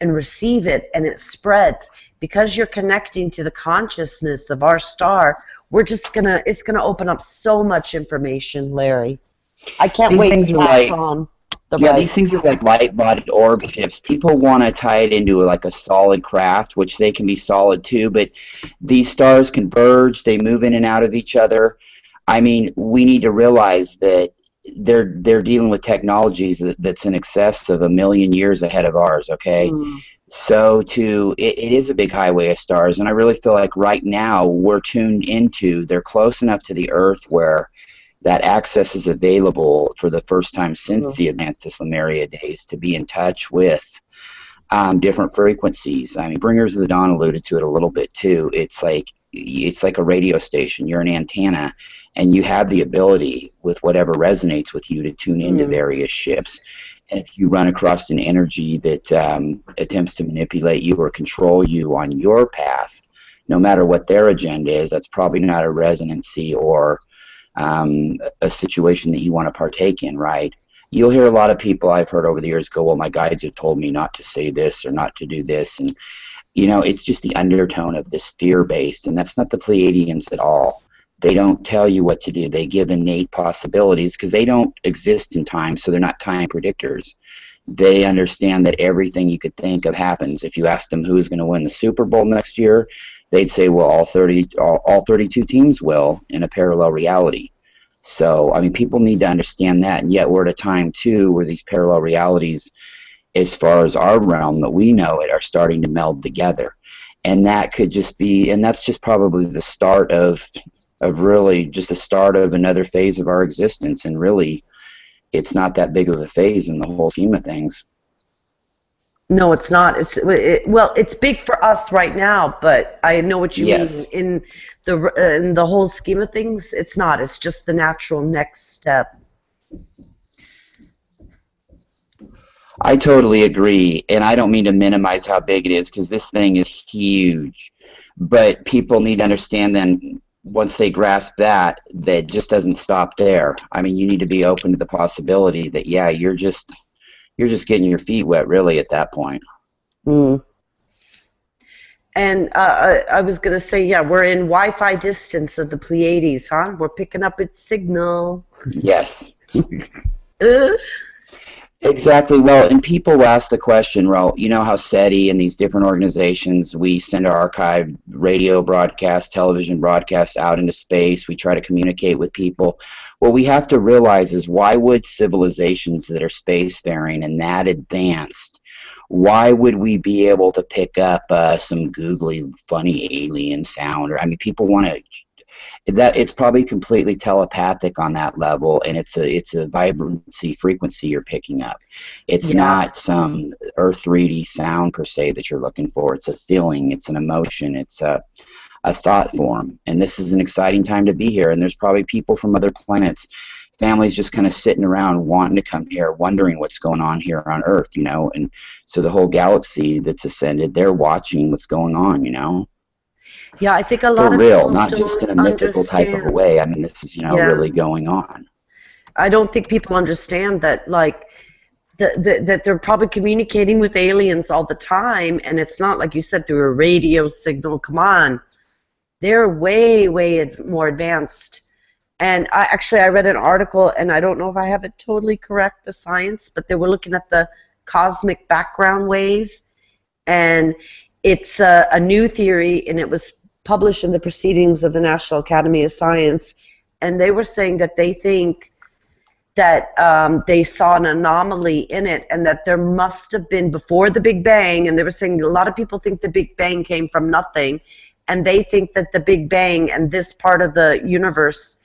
B: and receive it and it spreads, because you're connecting to the consciousness of our star, it's gonna open up so much information, Larry. I can't wait to pass on.
C: Yeah, these things are like light-bodied orb ships. People want to tie it into like a solid craft, which they can be solid too, but these stars converge, they move in and out of each other. I mean, we need to realize that they're dealing with technologies that's in excess of 1,000,000 years ahead of ours, okay? So it is a big highway of stars, and I really feel like right now we're tuned into, they're close enough to the Earth where that access is available for the first time since the Atlantis Lemuria days to be in touch with different frequencies. I mean, Bringers of the Dawn alluded to it a little bit too. It's like a radio station. You're an antenna, and you have the ability with whatever resonates with you to tune into various ships. And if you run across an energy that attempts to manipulate you or control you on your path, no matter what their agenda is, that's probably not a resonancy or a situation that you want to partake in, right? You'll hear a lot of people I've heard over the years go, well, my guides have told me not to say this or not to do this. And, you know, it's just the undertone of this fear-based, and that's not the Pleiadians at all. They don't tell you what to do. They give innate possibilities because they don't exist in time, so they're not time predictors. They understand that everything you could think of happens. If you ask them who's going to win the Super Bowl next year, they'd say, well, all 32 teams will in a parallel reality. So, I mean, people need to understand that, and yet we're at a time, too, where these parallel realities, as far as our realm that we know it, are starting to meld together. And that could just be, and that's just probably the start of really just the start of another phase of our existence, and really, it's not that big of a phase in the whole scheme of things.
B: No, it's not. Well, it's big for us right now, but I know what you mean. In the whole scheme of things, it's not. It's just the natural next step.
C: I totally agree, and I don't mean to minimize how big it is because this thing is huge. But people need to understand then, once they grasp that just doesn't stop there. I mean, you need to be open to the possibility that, yeah, you're just getting your feet wet, really, at that point.
B: And I was going to say, yeah, we're in Wi-Fi distance of the Pleiades, huh? We're picking up its signal.
C: Yes. Exactly. Well, and people ask the question, well, you know how SETI and these different organizations, we send our archived radio broadcast, television broadcasts out into space. We try to communicate with people. What we have to realize is, why would civilizations that are spacefaring and that advanced, why would we be able to pick up some googly, funny alien sound? Or, I mean, people want to... that it's probably completely telepathic on that level, and it's a vibrancy frequency you're picking up. It's not some earth 3D sound per se that you're looking for. It's a feeling, it's an emotion, it's a thought form. And this is an exciting time to be here, and there's probably people from other planets, families just kind of sitting around wanting to come here, wondering what's going on here on Earth, you know. And so the whole galaxy that's ascended, they're watching what's going on, you know.
B: Yeah, I think a lot
C: for
B: of
C: real,
B: people
C: not just in a mythical type of a way. I mean, this is, you know, really going on.
B: I don't think people understand that, like, that they're probably communicating with aliens all the time, and it's not, like you said, through a radio signal. Come on. They're way, way more advanced. And I read an article, and I don't know if I have it totally correct, the science, but they were looking at the cosmic background wave, and it's a new theory, and it was published in the Proceedings of the National Academy of Science, and they were saying that they think that they saw an anomaly in it, and that there must have been, before the Big Bang, and they were saying a lot of people think the Big Bang came from nothing, and they think that the Big Bang and this part of the universe,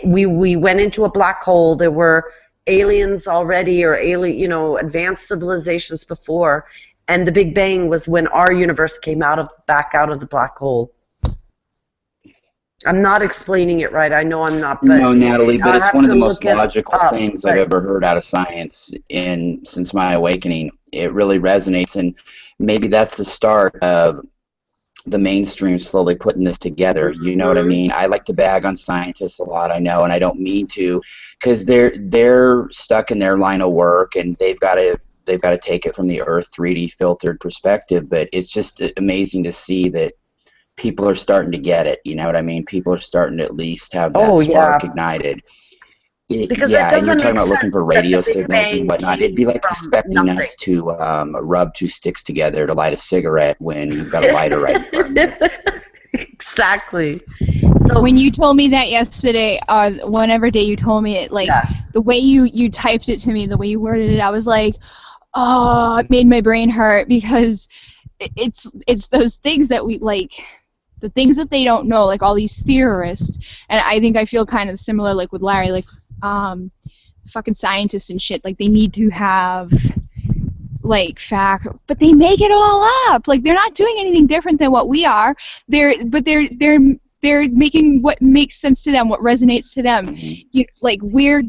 B: we went into a black hole. There were aliens already, or advanced civilizations before, and the Big Bang was when our universe came back out of the black hole. I'm not explaining it right. I know I'm not. But
C: no, Natalie, but it's one of the most logical things I've ever heard out of science since my awakening. It really resonates, and maybe that's the start of the mainstream slowly putting this together. You know what I mean? I like to bag on scientists a lot, I know, and I don't mean to, because they're stuck in their line of work, and they've got to take it from the Earth 3D filtered perspective. But it's just amazing to see that people are starting to get it. You know what I mean? People are starting to at least have that spark ignited.
B: Because
C: Yeah,
B: that
C: and you're
B: doesn't
C: talking
B: make
C: about looking
B: sense
C: for
B: that the
C: radio
B: Big
C: signals and
B: Bang
C: whatnot. It'd be
B: came
C: like
B: from
C: expecting
B: nothing.
C: us to rub two sticks together to light a cigarette when you've got a lighter right in front of you.
B: Exactly. So
A: When you told me that yesterday, whenever day you told me it, like
B: yeah,
A: the way you typed it to me, the way you worded it, I was like, oh, it made my brain hurt because it's those things that we like, the things that they don't know, like all these theorists, and I think I feel kind of similar, like with Larry, like fucking scientists and shit, like they need to have like fact, but they make it all up. Like they're not doing anything different than what we are. They're making what makes sense to them, what resonates to them. Like we're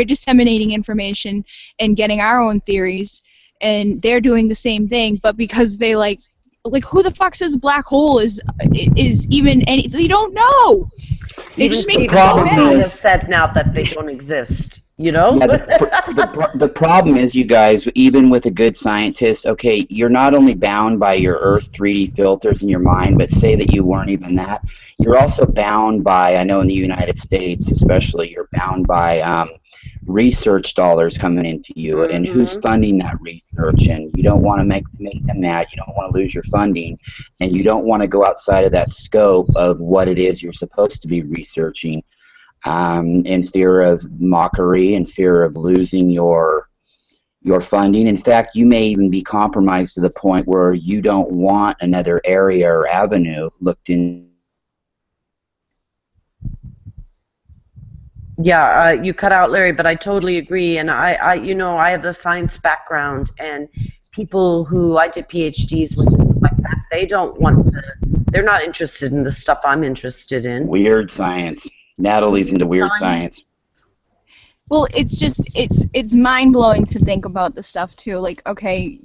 A: disseminating information and getting our own theories, and they're doing the same thing. But because they like who the fuck says a black hole is even any? They don't know. It
B: even
A: just makes
C: The
A: me
B: Stephen
A: so
C: problem
B: Hawking
A: mad.
B: has
C: is,
B: said now that they don't exist. You know?
C: yeah, the problem is, you guys, even with a good scientist, okay, you're not only bound by your Earth 3D filters in your mind, but say that you weren't even that, you're also bound by, I know in the United States especially, you're bound by research dollars coming into you, and who's funding that research, and you don't want to make them mad, you don't want to lose your funding, and you don't want to go outside of that scope of what it is you're supposed to be researching. In fear of mockery, in fear of losing your funding. In fact, you may even be compromised to the point where you don't want another area or avenue looked in.
B: Yeah, you cut out, Larry, but I totally agree. And I have the science background, and people who I did PhDs with and stuff like that, they don't want to. They're not interested in the stuff I'm interested in.
C: Weird science. Natalie's into weird science.
A: Well, it's just it's mind blowing to think about the stuff too. Like, okay,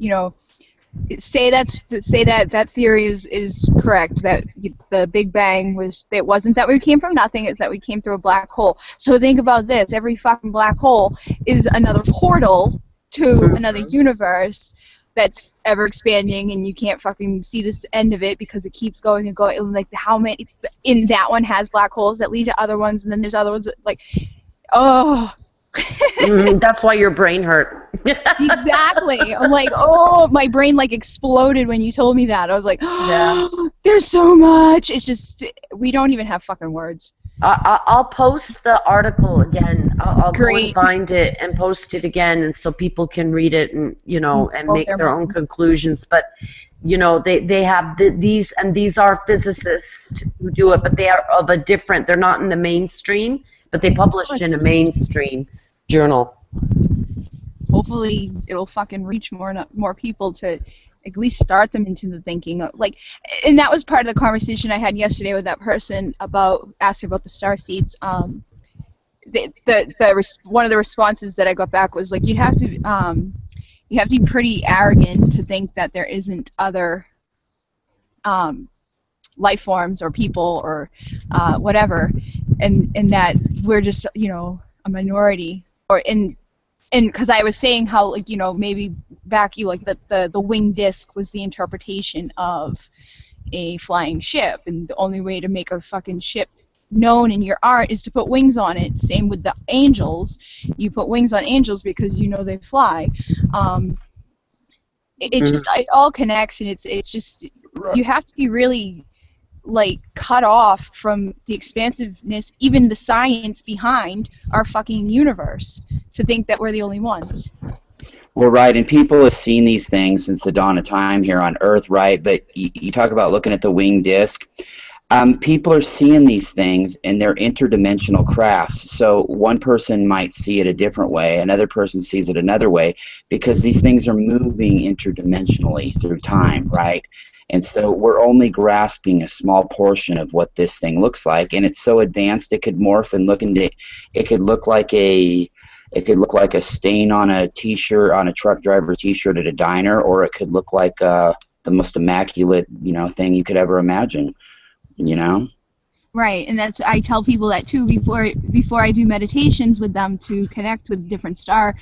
A: say that theory is correct, that the Big Bang wasn't that we came from nothing, it's that we came through a black hole. So think about this: every fucking black hole is another portal to another universe that's ever expanding, and you can't fucking see this end of it because it keeps going and going. And like how many in that one has black holes that lead to other ones, and then there's other ones that, like, oh.
B: That's why your brain hurt.
A: Exactly. I'm like, oh, my brain like exploded when you told me that. I was like,
B: Yeah.
A: oh, there's so much. It's just we don't even have fucking words.
B: I'll post the article again. I'll go and
A: Great.
B: find it and post it again, and so people can read it and and make their own
A: minds.
B: conclusions. But they have these, and these are physicists who do it, but they are of a different. They're not in the mainstream, but they published in a mainstream journal.
A: Hopefully, it'll fucking reach more people to at least start them into the thinking of, like, and that was part of the conversation I had yesterday with that person about asking about the starseeds. One of the responses that I got back was like, you have to be pretty arrogant to think that there isn't other life forms or people or whatever, and that we're just a minority, and because I was saying how, like, maybe back like the winged disc was the interpretation of a flying ship, and the only way to make a fucking ship known in your art is to put wings on it. Same with the angels. You put wings on angels because they fly. It all connects, and it's just, you have to be really like cut off from the expansiveness, even the science behind our fucking universe, to think that we're the only ones.
C: Well, right, and people have seen these things since the dawn of time here on Earth, right? But you talk about looking at the winged disc. People are seeing these things, and they're interdimensional crafts. So one person might see it a different way, another person sees it another way, because these things are moving interdimensionally through time, right? And so we're only grasping a small portion of what this thing looks like, and it's so advanced it could morph and it could look like a stain on a t-shirt, on a truck driver's t-shirt at a diner, or it could look like the most immaculate thing you could ever imagine.
A: Right, and I tell people that too before I do meditations with them to connect with different star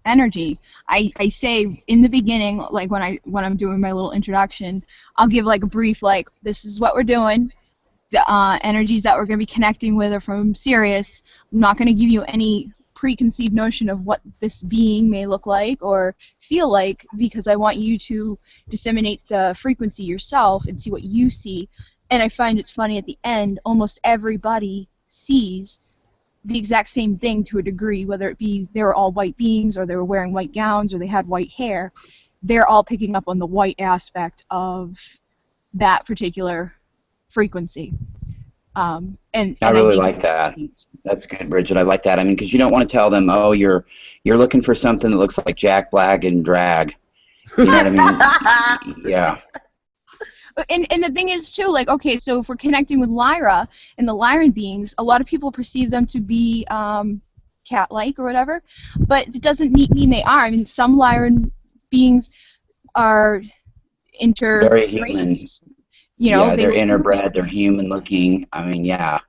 A: energy. I say in the beginning, like when I'm doing my little introduction, I'll give like a brief, like, this is what we're doing. the energies that we're going to be connecting with are from Sirius. I'm not going to give you any preconceived notion of what this being may look like or feel like, because I want you to disseminate the frequency yourself and see what you see. And I find it's funny, at the end, almost everybody sees the exact same thing to a degree, whether it be they were all white beings or they were wearing white gowns or they had white hair. They're all picking up on the white aspect of that particular frequency. And
C: I really
A: think
C: like that. That's good, Bridget. I like that. I mean, because you don't want to tell them, oh, you're looking for something that looks like Jack Black and drag. You know what I mean? Yeah.
A: And the thing is, too, like, okay, so if we're connecting with Lyra and the Lyran beings, a lot of people perceive them to be cat-like or whatever, but it doesn't mean they are. I mean, some Lyran beings are
C: Very human.
A: You know,
C: yeah, they're interbred, they're human-looking. I mean, yeah.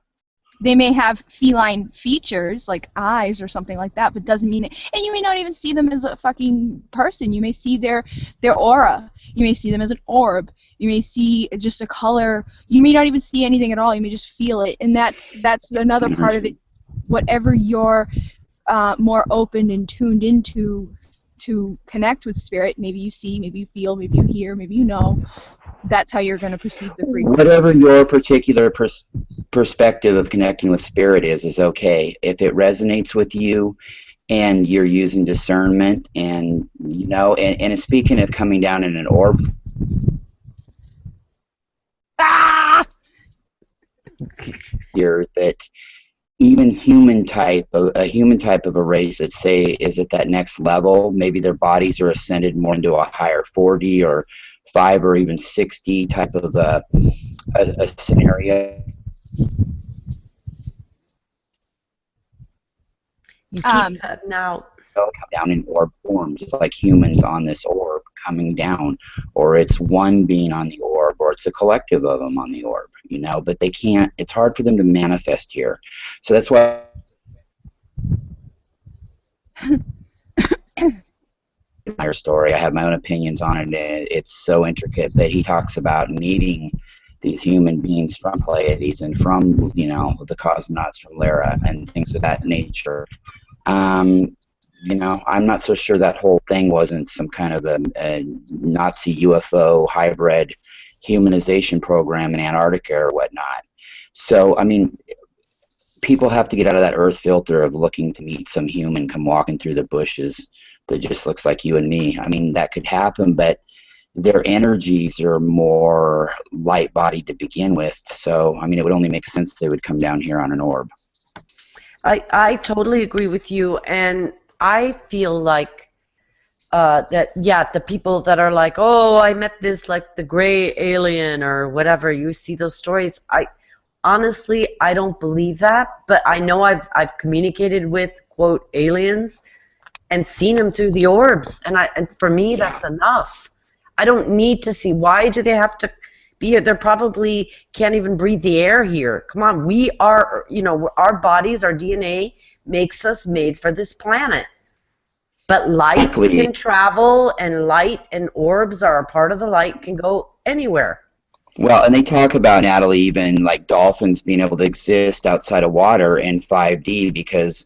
A: They may have feline features, like eyes or something like that, but doesn't mean it. And you may not even see them as a fucking person. You may see their aura. You may see them as an orb. You may see just a color. You may not even see anything at all. You may just feel it. And that's another part of it. Whatever you're more open and tuned into to connect with spirit, maybe you see, maybe you feel, maybe you hear, maybe you know. That's how you're going to perceive the frequency.
C: Whatever your particular perspective of connecting with spirit is okay. If it resonates with you and you're using discernment and, you know, and speaking of coming down in an orb. Here that even a human type of a race that, say, is at that next level, maybe their bodies are ascended more into a higher 40 or 5 or even 60 type of a scenario.
B: You keep cutting out.
C: Come down in orb forms, it's like humans on this orb coming down, or it's one being on the orb, or it's a collective of them on the orb, you know, but they can't, it's hard for them to manifest here. So that's why my story, I have my own opinions on it, and it's so intricate, but he talks about meeting these human beings from Pleiades and from, you know, the cosmonauts from Lyra and things of that nature. You know, I'm not so sure that whole thing wasn't some kind of a Nazi UFO hybrid humanization program in Antarctica or whatnot. So, I mean, people have to get out of that earth filter of looking to meet some human come walking through the bushes that just looks like you and me. I mean, that could happen, but their energies are more light-bodied to begin with. So, I mean, it would only make sense they would come down here on an orb.
B: I totally agree with you, and I feel like that, yeah, the people that are like, oh, I met this, like, the gray alien or whatever, you see those stories, honestly, I don't believe that, but I know I've communicated with, quote, aliens and seen them through the orbs, and for me, that's enough. I don't need to see. Why do they have to be here? They probably can't even breathe the air here. Come on, we are, you know, our bodies, our DNA makes us made for this planet. But light can travel, and light and orbs are a part of the light, can go anywhere.
C: Well, and they talk about, Natalie, even like dolphins being able to exist outside of water in 5D because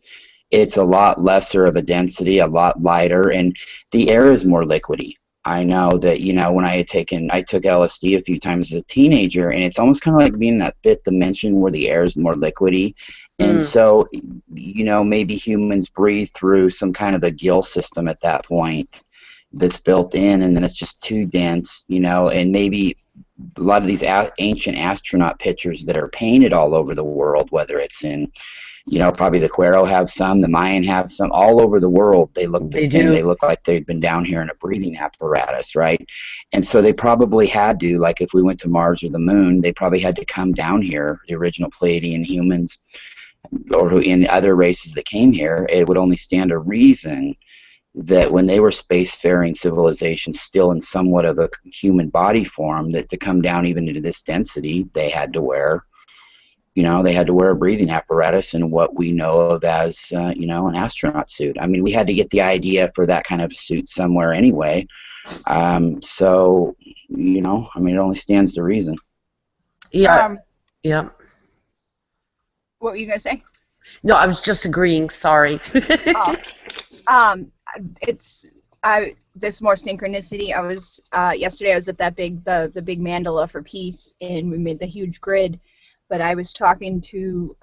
C: it's a lot lesser of a density, a lot lighter, and the air is more liquidy. I know that, you know, when I took LSD a few times as a teenager, and it's almost kind of like being in that fifth dimension where the air is more liquidy. And so, you know, maybe humans breathe through some kind of a gill system at that point that's built in, and then it's just too dense, you know, and maybe a lot of these ancient astronaut pictures that are painted all over the world, whether it's in, you know, probably the Quero have some, the Mayan have some, all over the world. They look the same. They look like they've been down here in a breathing apparatus, right? And so they probably had to, like if we went to Mars or the moon, they probably had to come down here, the original Pleiadian humans, or who in other races that came here. It would only stand to reason that when they were spacefaring civilizations still in somewhat of a human body form, that to come down even into this density, they had to wear, you know, they had to wear a breathing apparatus and what we know of as, you know, an astronaut suit. I mean, we had to get the idea for that kind of suit somewhere anyway. So, you know, I mean, it only stands to reason.
B: Yeah. Yeah.
A: What were you gonna say?
B: No, I was just agreeing. Sorry.
A: Oh, um, it's this more synchronicity. I was yesterday. I was at that the big mandala for peace, and we made the huge grid. But I was talking to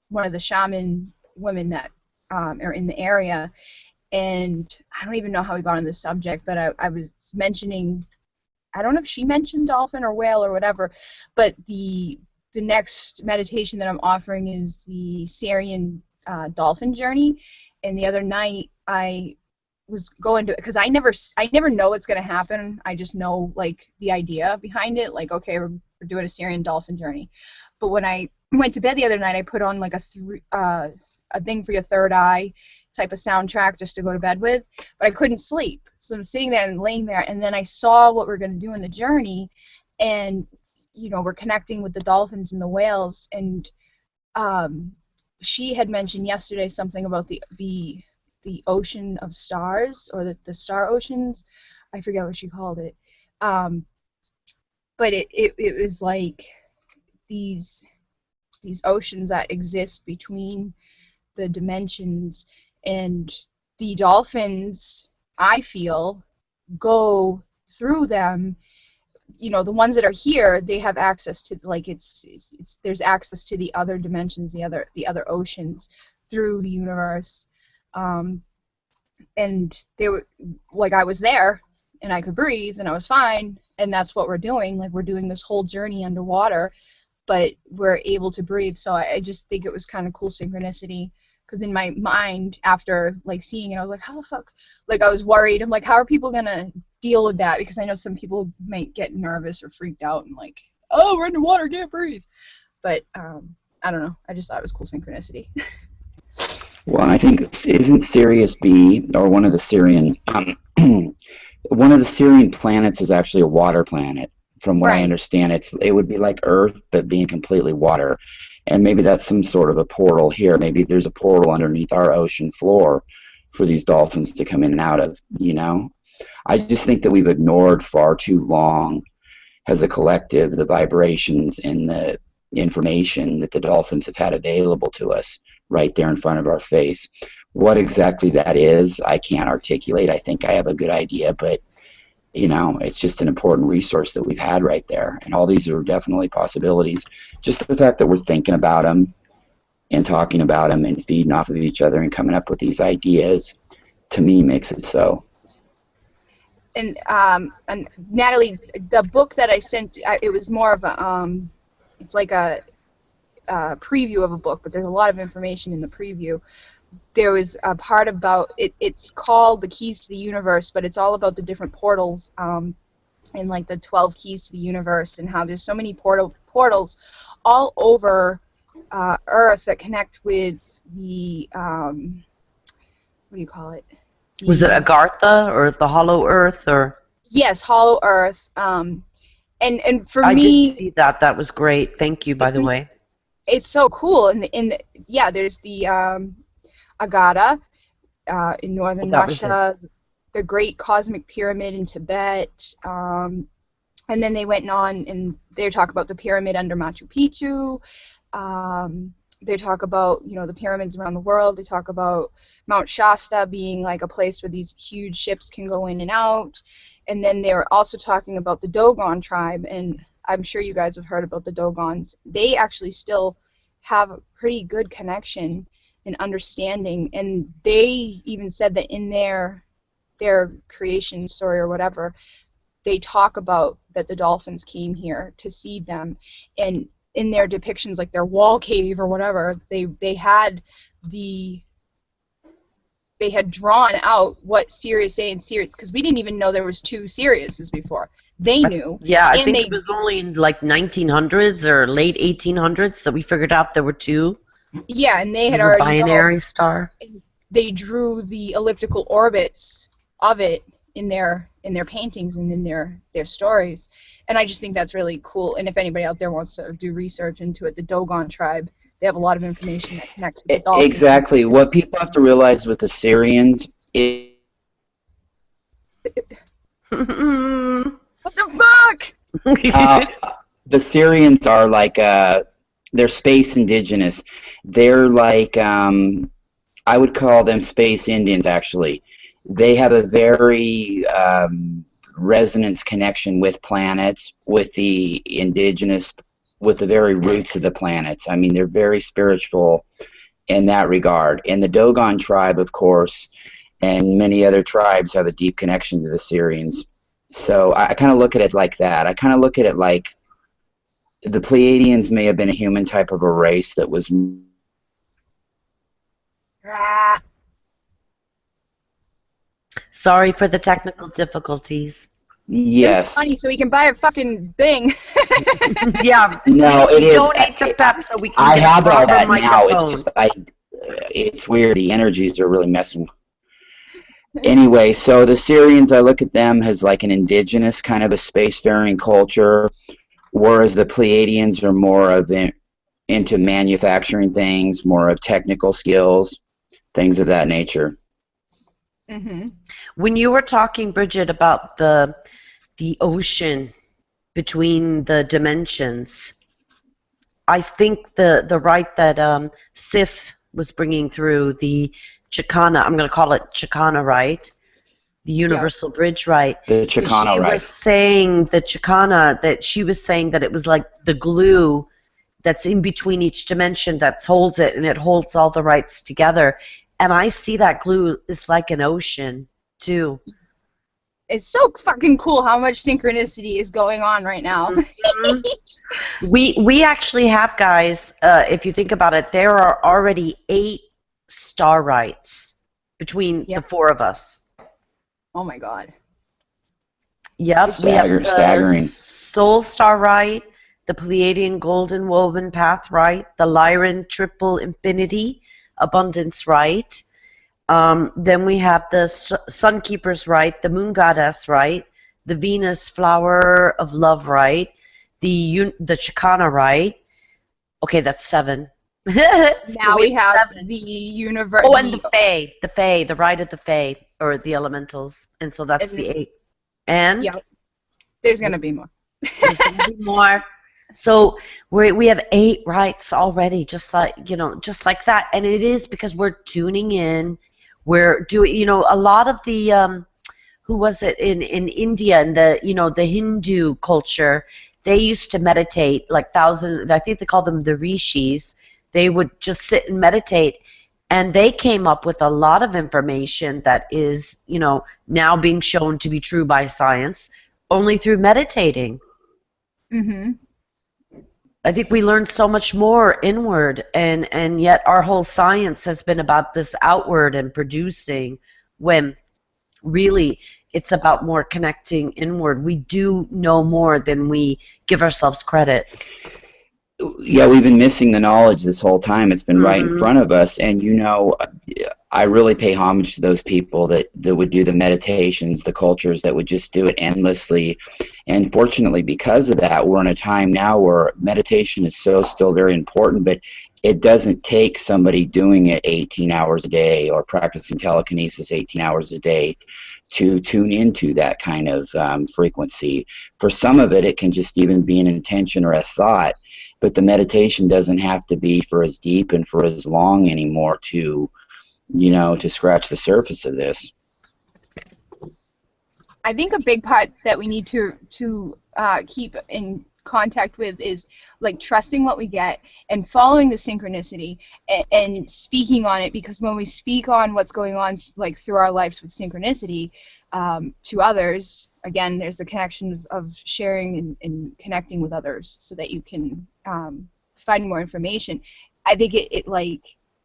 A: one of the shaman women that are in the area, and I don't even know how we got on this subject, but I was mentioning, I don't know if she mentioned dolphin or whale or whatever, but the next meditation that I'm offering is the Syrian dolphin journey. And the other night I was going to, because I never know what's going to happen. I just know like the idea behind it, like, okay, we're doing a Syrian dolphin journey. But when I went to bed the other night, I put on like a thing for your third eye type of soundtrack just to go to bed with, but I couldn't sleep. So I'm sitting there and laying there, and then I saw what we're going to do in the journey, and we're connecting with the dolphins and the whales, and she had mentioned yesterday something about the ocean of stars, or the star oceans. I forget what she called it, but it was like these oceans that exist between the dimensions, and the dolphins, I feel, go through them. The ones that are here, they have access to, like, it's there's access to the other dimensions, the other oceans through the universe, and they were like, I was there and I could breathe and I was fine, and that's what we're doing. Like, we're doing this whole journey underwater, but we're able to breathe. So I just think it was kind of cool synchronicity, because in my mind, after like seeing it, I was like, how the fuck? Like, I was worried. I'm like, how are people gonna deal with that? Because I know some people might get nervous or freaked out and like, oh, we're underwater, can't breathe. But I don't know. I just thought it was cool synchronicity.
C: Well, I think isn't Sirius B, or one of the Syrian one of the Syrian planets is actually a water planet. From what I
A: Right.
C: understand, it would be like Earth, but being completely water. And maybe that's some sort of a portal here. Maybe there's a portal underneath our ocean floor for these dolphins to come in and out of, I just think that we've ignored far too long as a collective the vibrations and the information that the dolphins have had available to us right there in front of our face. What exactly that is, I can't articulate. I think I have a good idea, but it's just an important resource that we've had right there. And all these are definitely possibilities. Just the fact that we're thinking about them and talking about them and feeding off of each other and coming up with these ideas, to me, makes it so.
A: And Natalie, the book that I sent, it was more of a, it's like a preview of a book, but there's a lot of information in the preview. There was a part about it. It's called The Keys to the Universe, but it's all about the different portals, and like the 12 keys to the universe, and how there's so many portals all over Earth that connect with the what do you call it?
B: Was it Agartha or the Hollow Earth or?
A: Yes, Hollow Earth. And for
B: I
A: me,
B: did see that. That was great. Thank you, by the way.
A: It's so cool. Yeah, there's the Agata in northern Russia, the Great Cosmic Pyramid in Tibet, and then they went on and they talk about the pyramid under Machu Picchu. They talk about the pyramids around the world. They talk about Mount Shasta being like a place where these huge ships can go in and out. And then they were also talking about the Dogon tribe, and I'm sure you guys have heard about the Dogons. They actually still have a pretty good connection and understanding, and they even said that in their creation story or whatever, they talk about that the dolphins came here to seed them, and in their depictions, like their wall cave or whatever, they had drawn out what Sirius A and Sirius, because we didn't even know there was two Siriuses before. They knew.
B: Yeah, I think it was only in like 1900s or late 1800s that we figured out there were two.
A: Yeah, and they had already
B: binary star.
A: They drew the elliptical orbits of it in their paintings and in their stories, and I just think that's really cool. And if anybody out there wants to do research into it, the Dogon tribe, they have a lot of information that connects with the dolphins.
C: Exactly. What people have to realize with the Syrians is
A: what the fuck?
C: the Syrians are like they're space indigenous. They're like I would call them space Indians. Actually, they have a very resonance connection with planets, with the indigenous, with the very roots of the planets. I mean, they're very spiritual in that regard. And the Dogon tribe, of course, and many other tribes have a deep connection to the Syrians. So I kind of look at it like that. I kind of look at it like the Pleiadians may have been a human type of a race that was.
B: Sorry for the technical difficulties.
C: Yes.
A: It's funny, so we can buy a fucking thing.
B: Yeah.
C: No, it is.
B: Donate to PEP so we can
C: I
B: get
C: have all
B: proper
C: that now. It's
B: microphones.
C: just it's weird. The energies are really messing. Anyway, so the Syrians, I look at them as like an indigenous kind of a spacefaring culture, whereas the Pleiadians are more of into manufacturing things, more of technical skills, things of that nature.
A: Mm-hmm.
B: When you were talking, Bridget, about the ocean between the dimensions, I think the rite that Sif was bringing through, the Chicana, I'm going to call it Chicana Rite, the Universal Bridge Rite.
C: The Chicana Rite.
B: She was saying the Chicana, that she was saying that it was like the glue that's in between each dimension that holds it, and it holds all the rites together. And I see that glue is like an ocean, too.
A: It's so fucking cool how much synchronicity is going on right now.
B: Mm-hmm. We actually have, guys, if you think about it, there are already 8 star rites between the 4 of us.
A: Oh my god.
B: Yep. We have the
C: staggering.
B: Soul Star Rite, the Pleiadian Golden Woven Path Rite, the Lyran Triple Infinity Abundance Rite. Then we have the Sun Keepers Rite, the Moon Goddess Rite, the Venus Flower of Love Rite, the Chicana Rite. Okay, that's 7.
A: Now we have 7. The universe.
B: Oh, and the Fae, the Rite of the Fae, or the Elementals, and so that's the 8. And
A: there's gonna be more.
B: There's gonna be more. So we have 8 rites already, just like just like that, and it is because we're tuning in. We're doing, a lot of the who was it in India and the Hindu culture. They used to meditate like thousands. I think they call them the rishis. They would just sit and meditate, and they came up with a lot of information that is now being shown to be true by science only through meditating.
A: Mm-hmm.
B: I think we learn so much more inward, and yet our whole science has been about this outward and producing, when really it's about more connecting inward. We do know more than we give ourselves credit.
C: Yeah, we've been missing the knowledge this whole time. It's been right in front of us, and I really pay homage to those people that would do the meditations, the cultures that would just do it endlessly. And fortunately, because of that, we're in a time now where meditation is still very important, but it doesn't take somebody doing it 18 hours a day or practicing telekinesis 18 hours a day to tune into that kind of frequency. For some of it, it can just even be an intention or a thought, but the meditation doesn't have to be for as deep and for as long anymore to scratch the surface of this.
A: I think a big part that we need to keep in contact with is like trusting what we get and following the synchronicity and speaking on it, because when we speak on what's going on like through our lives with synchronicity to others, again, there's the connection of sharing and connecting with others so that you can find more information. I think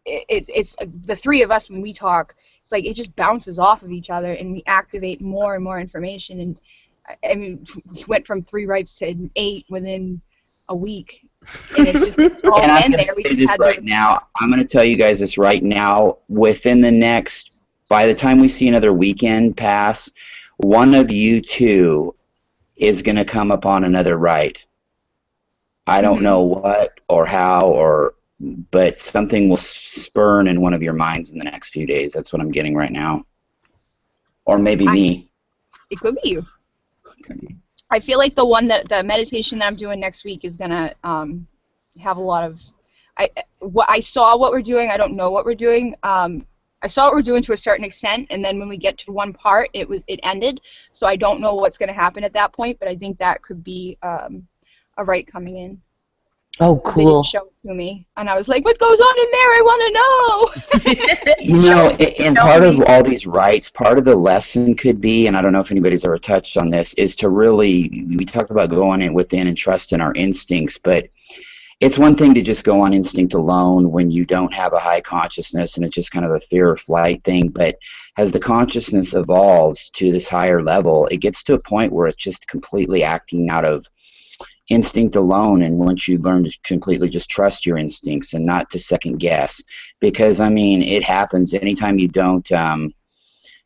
A: it's the 3 of us when we talk, it's like it just bounces off of each other and we activate more and more information. And I mean, we went from 3 rights to 8 within a week, and it's all
C: and I'm
A: in
C: going
A: there.
C: to say this right now. I'm going to tell you guys this right now. By the time we see another weekend pass, one of you 2 is going to come upon another right. I don't know what or how but something will spurn in one of your minds in the next few days. That's what I'm getting right now. Or maybe me.
A: It could be you. I feel like the meditation that I'm doing next week is gonna have a lot of. I saw what we're doing. I don't know what we're doing. I saw what we're doing to a certain extent, and then when we get to one part, it ended. So I don't know what's gonna happen at that point, but I think that could be a rite coming in.
B: Oh,
A: They
B: cool.
A: didn't show it to me, and I was like, "What goes on in there? I want to know."
C: You know, and part of all these rites, part of the lesson could be, and I don't know if anybody's ever touched on this, is to really, we talk about going in within and trust in our instincts, but it's one thing to just go on instinct alone when you don't have a high consciousness and it's just kind of a fear or flight thing, but as the consciousness evolves to this higher level, it gets to a point where it's just completely acting out of instinct alone, and once you learn to completely just trust your instincts and not to second guess, because I mean it happens anytime you don't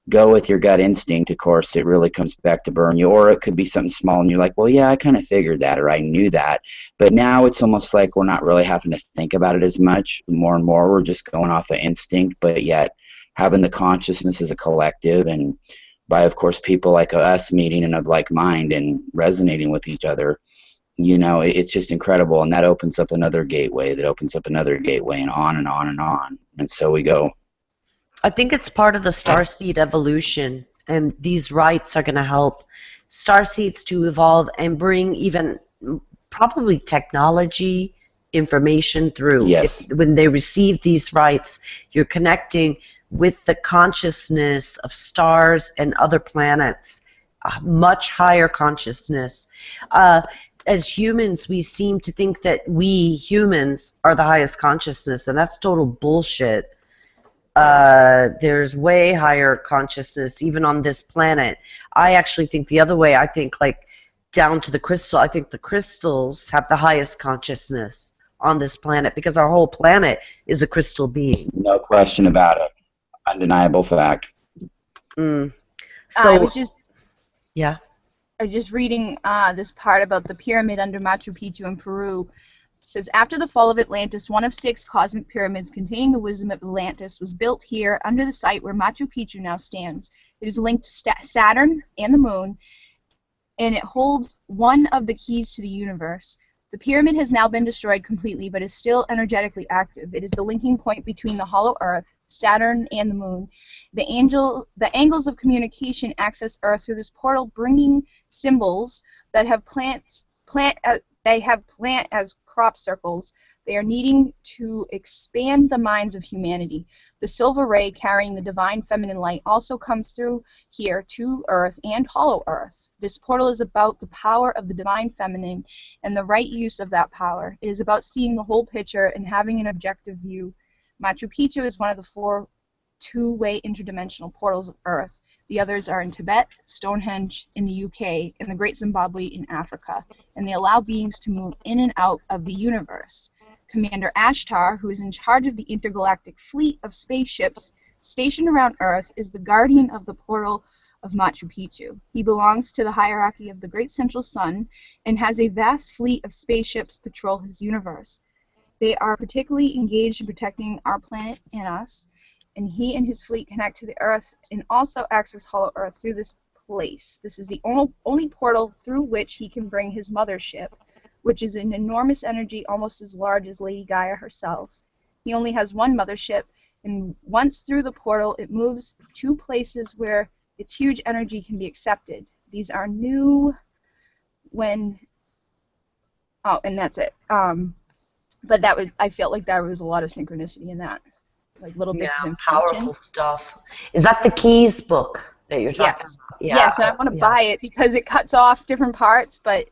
C: go with your gut instinct. Of course it really comes back to burn you, or it could be something small and you're like, well, yeah, I kind of figured that, or I knew that, but now it's almost like we're not really having to think about it as much. More and more we're just going off of instinct, but yet having the consciousness as a collective, and by of course people like us meeting and of like mind and resonating with each other, you know, it's just incredible, and that opens up another gateway, that opens up another gateway, and on and on and on, and so we go.
B: I think it's part of the starseed evolution, and these rites are going to help starseeds to evolve and bring even probably technology, information through.
C: Yes.
B: When they receive these rites, you're connecting with the consciousness of stars and other planets, a much higher consciousness. As humans, we seem to think that we humans are the highest consciousness, and that's total bullshit. There's way higher consciousness even on this planet. I actually think the other way. I think like down to the crystal. I think the crystals have the highest consciousness on this planet because our whole planet is a crystal being.
C: No question about it. Undeniable fact.
B: So, yeah.
A: I was just reading this part about the pyramid under Machu Picchu in Peru. It says, after the fall of Atlantis, one of 6 cosmic pyramids containing the wisdom of Atlantis was built here under the site where Machu Picchu now stands. It is linked to Saturn and the moon, and it holds one of the keys to the universe. The pyramid has now been destroyed completely, but is still energetically active. It is the linking point between the hollow Earth, Saturn, and the moon. The angles of communication access Earth through this portal, bringing symbols that have plant as crop circles. They are needing to expand the minds of humanity. The silver ray carrying the divine feminine light also comes through here to Earth and hollow Earth. This portal is about the power of the divine feminine and the right use of that power. It is about seeing the whole picture and having an objective view. Machu Picchu is one of the 4 two-way interdimensional portals of Earth. The others are in Tibet, Stonehenge in the UK, and the Great Zimbabwe in Africa, and they allow beings to move in and out of the universe. Commander Ashtar, who is in charge of the intergalactic fleet of spaceships stationed around Earth, is the guardian of the portal of Machu Picchu. He belongs to the hierarchy of the Great Central Sun and has a vast fleet of spaceships patrol his universe. They are particularly engaged in protecting our planet and us, and he and his fleet connect to the Earth and also access Hollow Earth through this place. This is the only portal through which he can bring his mothership, which is an enormous energy almost as large as Lady Gaia herself. He only has one mothership, and once through the portal, it moves to places where its huge energy can be accepted. These are new when... Oh, and that's it. But I felt like there was a lot of synchronicity in that. Like little bits of information.
B: Powerful stuff. Is that the Keys book that you're talking about? Yeah.
A: Yes, and I want to buy it because it cuts off different parts, but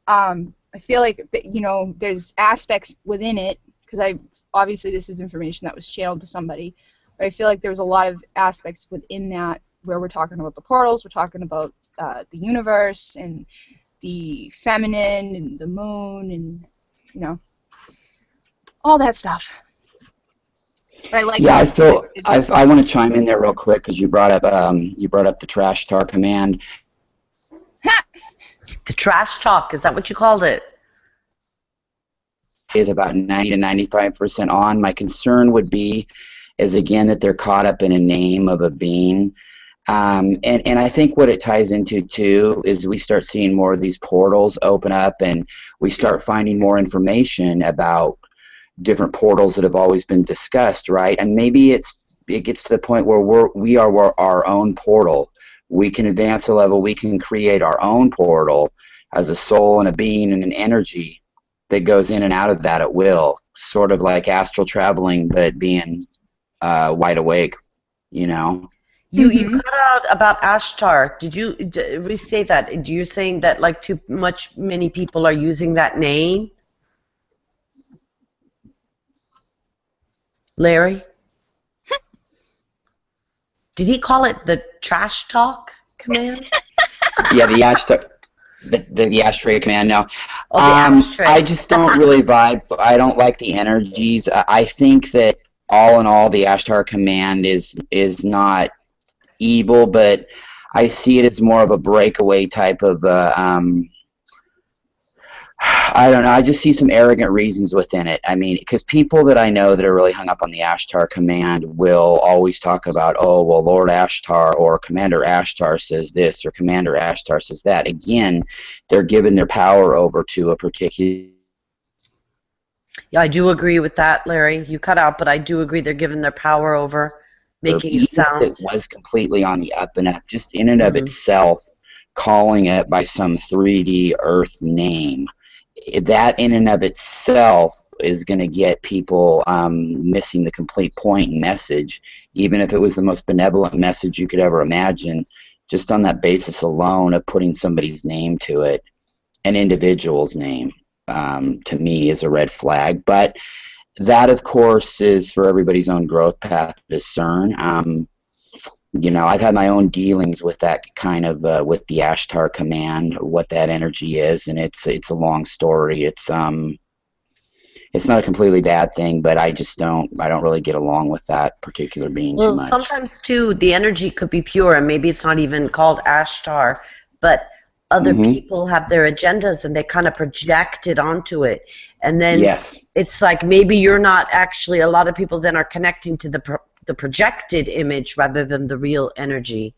A: I feel like there's aspects within it, because obviously this is information that was channeled to somebody, but I feel like there's a lot of aspects within that where we're talking about the portals, we're talking about the universe and the feminine and the moon and all that stuff. But I like.
C: Yeah, I want to chime in there real quick because you brought up the trash tar command.
B: The trash talk, is that what you called it?
C: Is about 90 to 95% on. My concern would be, is again that they're caught up in a name of a being. And I think what it ties into too is we start seeing more of these portals open up, and we start finding more information about different portals that have always been discussed, right? And maybe it gets to the point where we are our own portal. We can advance a level. We can create our own portal as a soul and a being and an energy that goes in and out of that at will, sort of like astral traveling, but being wide awake, you know.
B: You cut out about Ashtar. Did you restate that? You're saying that like many people are using that name? Larry? Did he call it the trash talk command?
C: Yeah, the ashtray command. No,
B: Oh, the ashtray.
C: I just don't really vibe. I don't like the energies. I think that all in all, the Ashtar command is not evil, but I see it as more of a breakaway type of. I don't know. I just see some arrogant reasons within it. I mean, because people that I know that are really hung up on the Ashtar command will always talk about, oh, well, Lord Ashtar or Commander Ashtar says this or Commander Ashtar says that. Again, they're giving their power over to a particular.
B: Yeah, I do agree with that, Larry. You cut out, but I do agree they're giving their power over, making it sound.
C: Even if it was completely on the up and up, just in and of itself, calling it by some 3D Earth name. That in and of itself is going to get people missing the complete point and message, even if it was the most benevolent message you could ever imagine, just on that basis alone of putting somebody's name to it, an individual's name, to me is a red flag. But that, of course, is for everybody's own growth path to discern. You know, I've had my own dealings with that kind of with the Ashtar command, what that energy is, and it's a long story. It's not a completely bad thing, but I don't really get along with that particular being too much.
B: Well, sometimes too the energy could be pure, and maybe it's not even called Ashtar, but other people have their agendas and they kind of project it onto it, and then it's like maybe you're not actually. A lot of people then are connecting to the projected image rather than the real energy.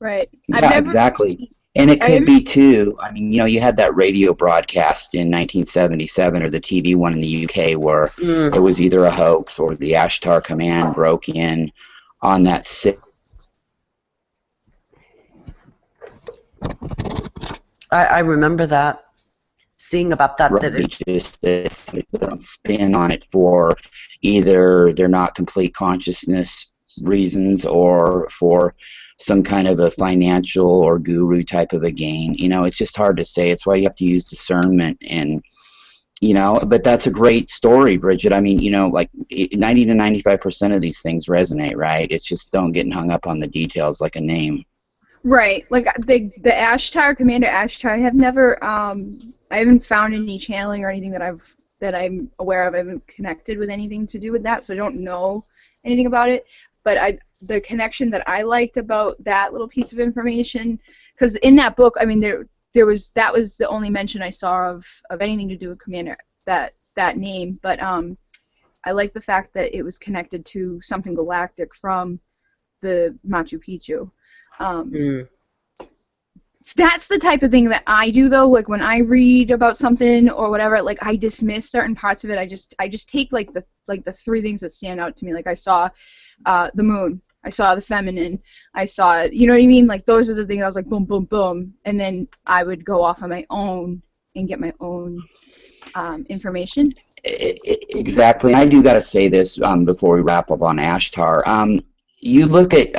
A: Right.
C: Yeah, exactly. And it could be too. I mean, you know, you had that radio broadcast in 1977 or the TV one in the UK where it was either a hoax or the Ashtar command broke in on that.
B: I remember that. Seeing about that.
C: Right, that just spin on it for either they're not complete consciousness reasons or for some kind of a financial or guru type of a gain. You know, it's just hard to say. It's why you have to use discernment and, you know, but that's a great story, Bridget. I mean, you know, like 90 to 95% of these things resonate, right? It's just don't get hung up on the details like a name.
A: Right, like the Ashtar, Commander Ashtar, I have never, I haven't found any channeling or anything that I'm aware of. I haven't connected with anything to do with that, so I don't know anything about it. But the connection that I liked about that little piece of information, because in that book, I mean, that was the only mention I saw of anything to do with Commander, that name. But I like the fact that it was connected to something galactic from the Machu Picchu. That's the type of thing that I do, though. Like when I read about something or whatever, like I dismiss certain parts of it. I just take like the three things that stand out to me. Like I saw the moon, I saw the feminine, I saw, you know what I mean? Like those are the things I was like boom, boom, boom, and then I would go off on my own and get my own information.
C: Exactly. And I do got to say this before we wrap up on Ashtar. You look at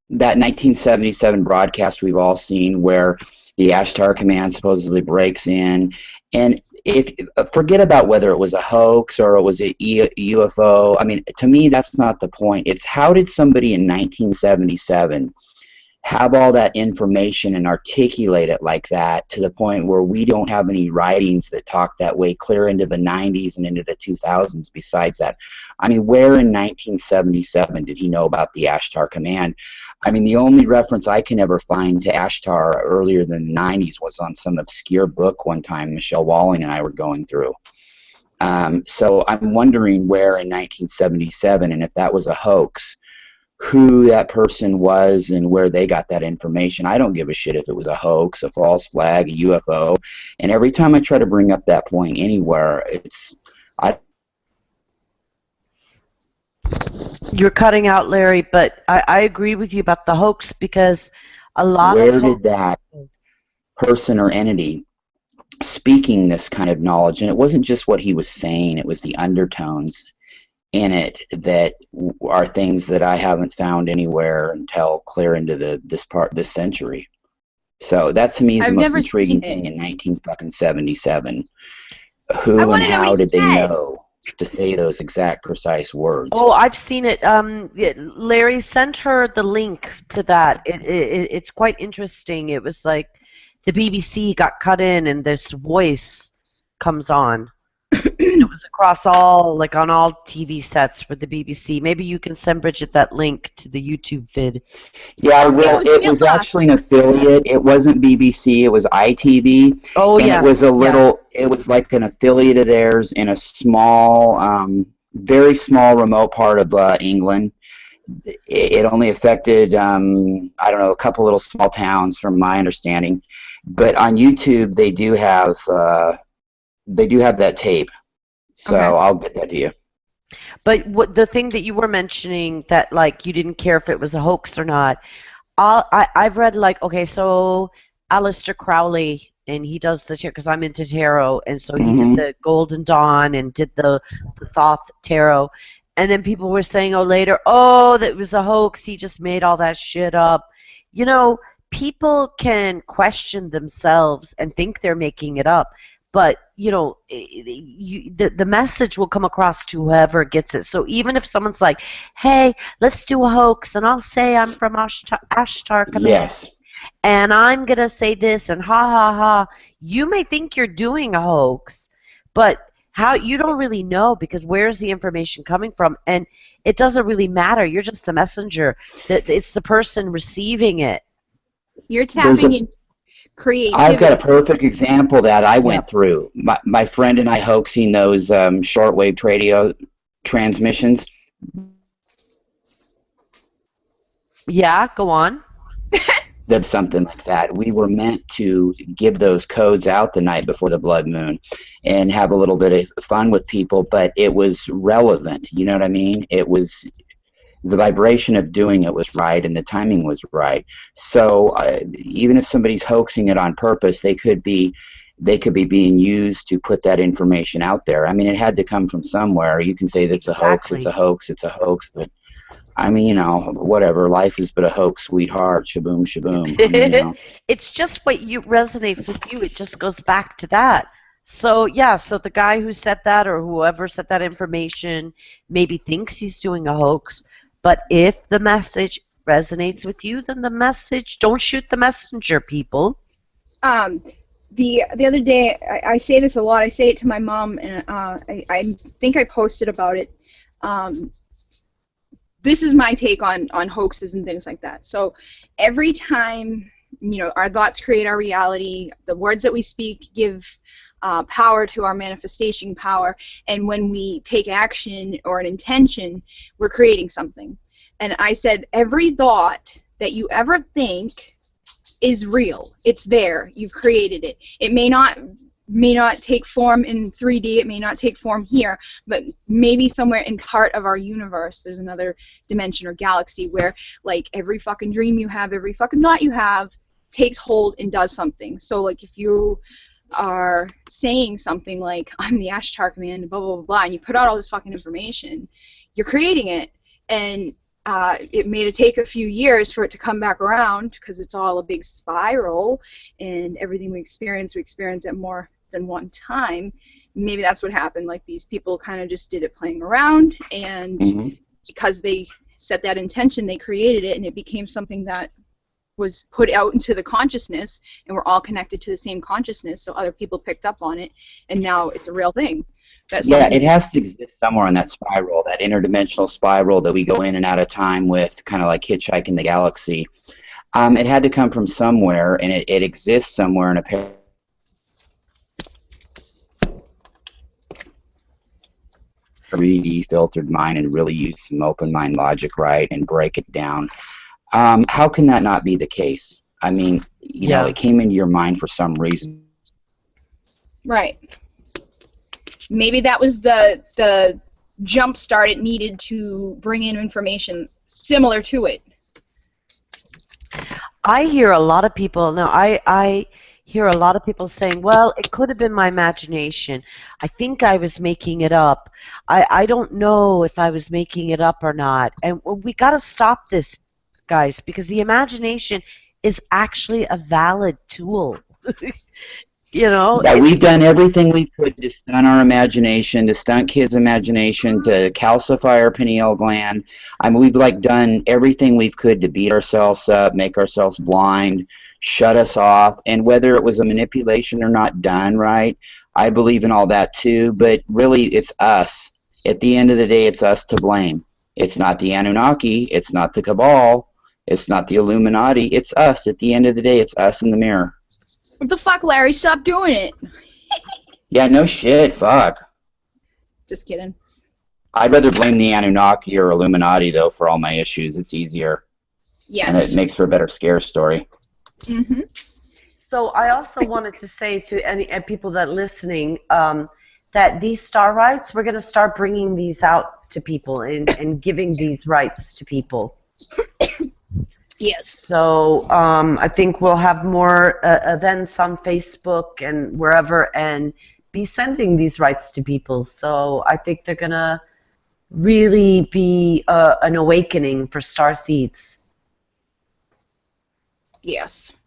C: that 1977 broadcast we've all seen where the Ashtar command supposedly breaks in, and if forget about whether it was a hoax or it was a UFO. I mean, to me, that's not the point. It's how did somebody in 1977 have all that information and articulate it like that to the point where we don't have any writings that talk that way clear into the 90s and into the 2000s besides that. I mean, where in 1977 did he know about the Ashtar command? I mean, the only reference I can ever find to Ashtar earlier than the 90s was on some obscure book one time Michelle Walling and I were going through. So I'm wondering where in 1977, and if that was a hoax, who that person was and where they got that information. I don't give a shit if it was a hoax, a false flag, a UFO. And every time I try to bring up that point anywhere,
B: You're cutting out, Larry, but I agree with you about the hoax, because a lot of
C: where did that person or entity speaking this kind of knowledge, and it wasn't just what he was saying, it was the undertones in it that are things that I haven't found anywhere until clear into this century. So that to me is the most intriguing thing in 1977. Who and how did they know to say those exact precise words?
B: Oh, I've seen it. Larry, sent her the link to that. It's quite interesting. It was like the BBC got cut in and this voice comes on. It was across all, like on all TV sets for the BBC. Maybe you can send Bridget that link to the YouTube vid.
C: Yeah, I will. It was actually an affiliate. It wasn't BBC. It was ITV.
B: Oh,
C: and
B: yeah.
C: It was it was like an affiliate of theirs in a small, very small remote part of England. It only affected, I don't know, a couple little small towns from my understanding. But on YouTube, they do have that tape. So okay. I'll get that to you.
B: But the thing that you were mentioning, that like you didn't care if it was a hoax or not, I've read like, okay, so Aleister Crowley, and he does the tarot, because I'm into tarot, and so he did the Golden Dawn and did the Thoth tarot, and then people were saying, later, that was a hoax, he just made all that shit up. You know, people can question themselves and think they're making it up. But, you know, the message will come across to whoever gets it. So even if someone's like, hey, let's do a hoax, and I'll say I'm from Ashtar Command,
C: yes,
B: and I'm going to say this, and ha, ha, ha, you may think you're doing a hoax, but how you don't really know, because where's the information coming from? And it doesn't really matter. You're just the messenger. It's the person receiving it.
A: You're tapping into creativity.
C: I've got a perfect example that I went through. My friend and I hoaxing those shortwave radio transmissions.
B: Yeah, go on.
C: That's something like that. We were meant to give those codes out the night before the blood moon and have a little bit of fun with people, but it was relevant. You know what I mean? It was... the vibration of doing it was right, and the timing was right. So even if somebody's hoaxing it on purpose, they could be being used to put that information out there. I mean, it had to come from somewhere. You can say that's a hoax, it's a hoax, it's a hoax, but I mean, you know, whatever. Life is but a hoax, sweetheart. Shaboom, shaboom. I mean, you know.
B: It's just what you resonates with you. It just goes back to that. So, yeah, so the guy who said that, or whoever said that information, maybe thinks he's doing a hoax. But if the message resonates with you, then the message, don't shoot the messenger, people.
A: The other day, I say this a lot. I say it to my mom, and I think I posted about it. This is my take on hoaxes and things like that. So every time, you know, our thoughts create our reality, the words that we speak give power to our manifestation power, and when we take action or an intention, we're creating something. And I said, every thought that you ever think is real. It's there. You've created it. It may not take form in 3D, it may not take form here, but maybe somewhere in part of our universe there's another dimension or galaxy where, like, every fucking dream you have, every fucking thought you have takes hold and does something. So, like, if you are saying something like, I'm the Ashtar Command, blah, blah, blah, blah, and you put out all this fucking information, you're creating it, and it may take a few years for it to come back around, because it's all a big spiral, and everything we experience it more than one time. Maybe that's what happened. Like, these people kind of just did it playing around, and because they set that intention, they created it, and it became something that was put out into the consciousness, and we're all connected to the same consciousness, so other people picked up on it, and now it's a real thing.
C: Yeah, it has to exist somewhere in that spiral, that interdimensional spiral that we go in and out of time with, kind of like hitchhiking the galaxy. It had to come from somewhere, and it exists somewhere in a 3D filtered mind and really use some open mind logic, right, and break it down, how can that not be the case? I mean, you know, it came into your mind for some reason.
A: Right. Maybe that was the jump start it needed to bring in information similar to it.
B: I hear a lot of people now. I hear a lot of people saying, "Well, it could have been my imagination. I think I was making it up. I don't know if I was making it up or not." And we got to stop this, guys, because the imagination is actually a valid tool. You know,
C: Yeah, we've done everything we could to stunt our imagination, to stunt kids' imagination, to calcify our pineal gland. I mean, we've like done everything we could to beat ourselves up, make ourselves blind, shut us off. And whether it was a manipulation or not done right, I believe in all that too. But really, it's us. At the end of the day, it's us to blame. It's not the Anunnaki. It's not the Cabal. It's not the Illuminati. It's us. At the end of the day, it's us in the mirror.
A: What the fuck, Larry? Stop doing it.
C: Yeah, no shit, fuck.
A: Just kidding.
C: I'd rather blame the Anunnaki or Illuminati, though, for all my issues. It's easier.
A: Yes.
C: And it makes for a better scare story.
A: Mm-hmm.
B: So I also wanted to say to any people that are listening that these star rites, we're going to start bringing these out to people and giving these rites to people.
A: Yes.
B: So I think we'll have more events on Facebook and wherever and be sending these rites to people. So I think they're going to really be an awakening for starseeds.
A: Yes.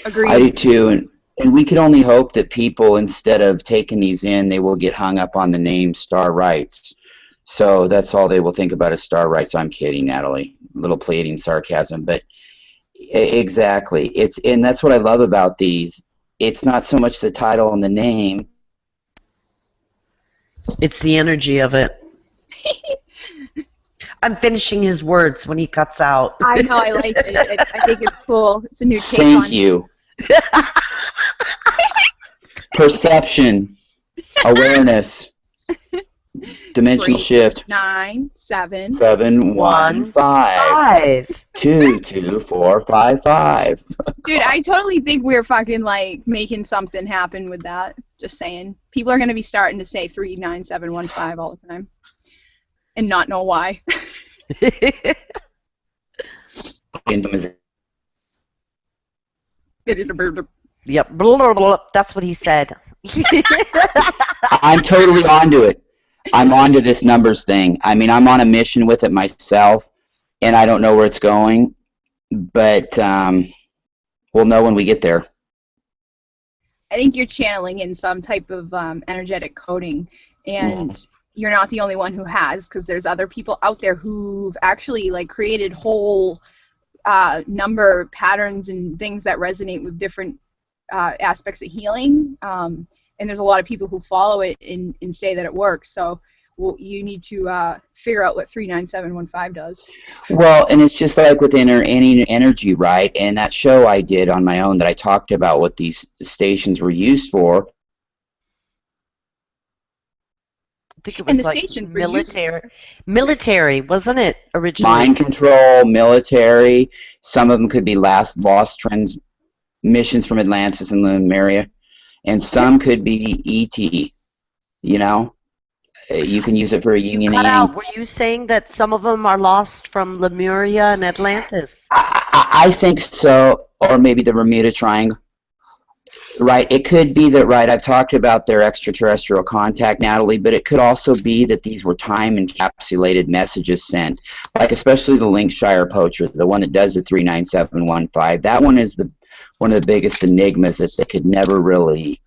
A: Agreed.
C: I do, too. And we could only hope that people, instead of taking these in, they will get hung up on the name Star Rites. So that's all they will think about is Star Rites. I'm kidding, Natalie. A little Pleiadian sarcasm, but exactly. And that's what I love about these. It's not so much the title and the name.
B: It's the energy of it. I'm finishing his words when he cuts out.
A: I know, I like it. I think it's cool. It's a new take on
C: Thank you. Perception, awareness, dimensional shift.
A: 9, 7,
C: 7, 1, 5, 2, 2, 4, 5, 5.
A: Dude, I totally think we're fucking like making something happen with that. Just saying. People are gonna be starting to say 3, 9, 7, 1, 5 all the time. And not know why.
B: Yep, blah, blah, blah. That's what he said.
C: I'm totally onto it. I'm onto this numbers thing. I mean, I'm on a mission with it myself, and I don't know where it's going, but we'll know when we get there.
A: I think you're channeling in some type of energetic coding, and you're not the only one who has, because there's other people out there who've actually like created whole number patterns and things that resonate with different aspects of healing. And there's a lot of people who follow it and say that it works. So you need to figure out what 39715 does.
C: Well, and it's just like with any energy, right? And that show I did on my own that I talked about what these stations were used for.
B: I think it was like military, wasn't it, originally?
C: Mind control, military. Some of them could be lost transmissions from Atlantis and Lemuria. And some could be ET, you know? You can use it for a yin and yang.
B: Were you saying that some of them are lost from Lemuria and Atlantis?
C: I think so, or maybe the Bermuda Triangle. Right, it could be that, right, I've talked about their extraterrestrial contact, Natalie, but it could also be that these were time-encapsulated messages sent, like especially the Linkshire Poacher, the one that does the 39715. That one is one of the biggest enigmas that they could never really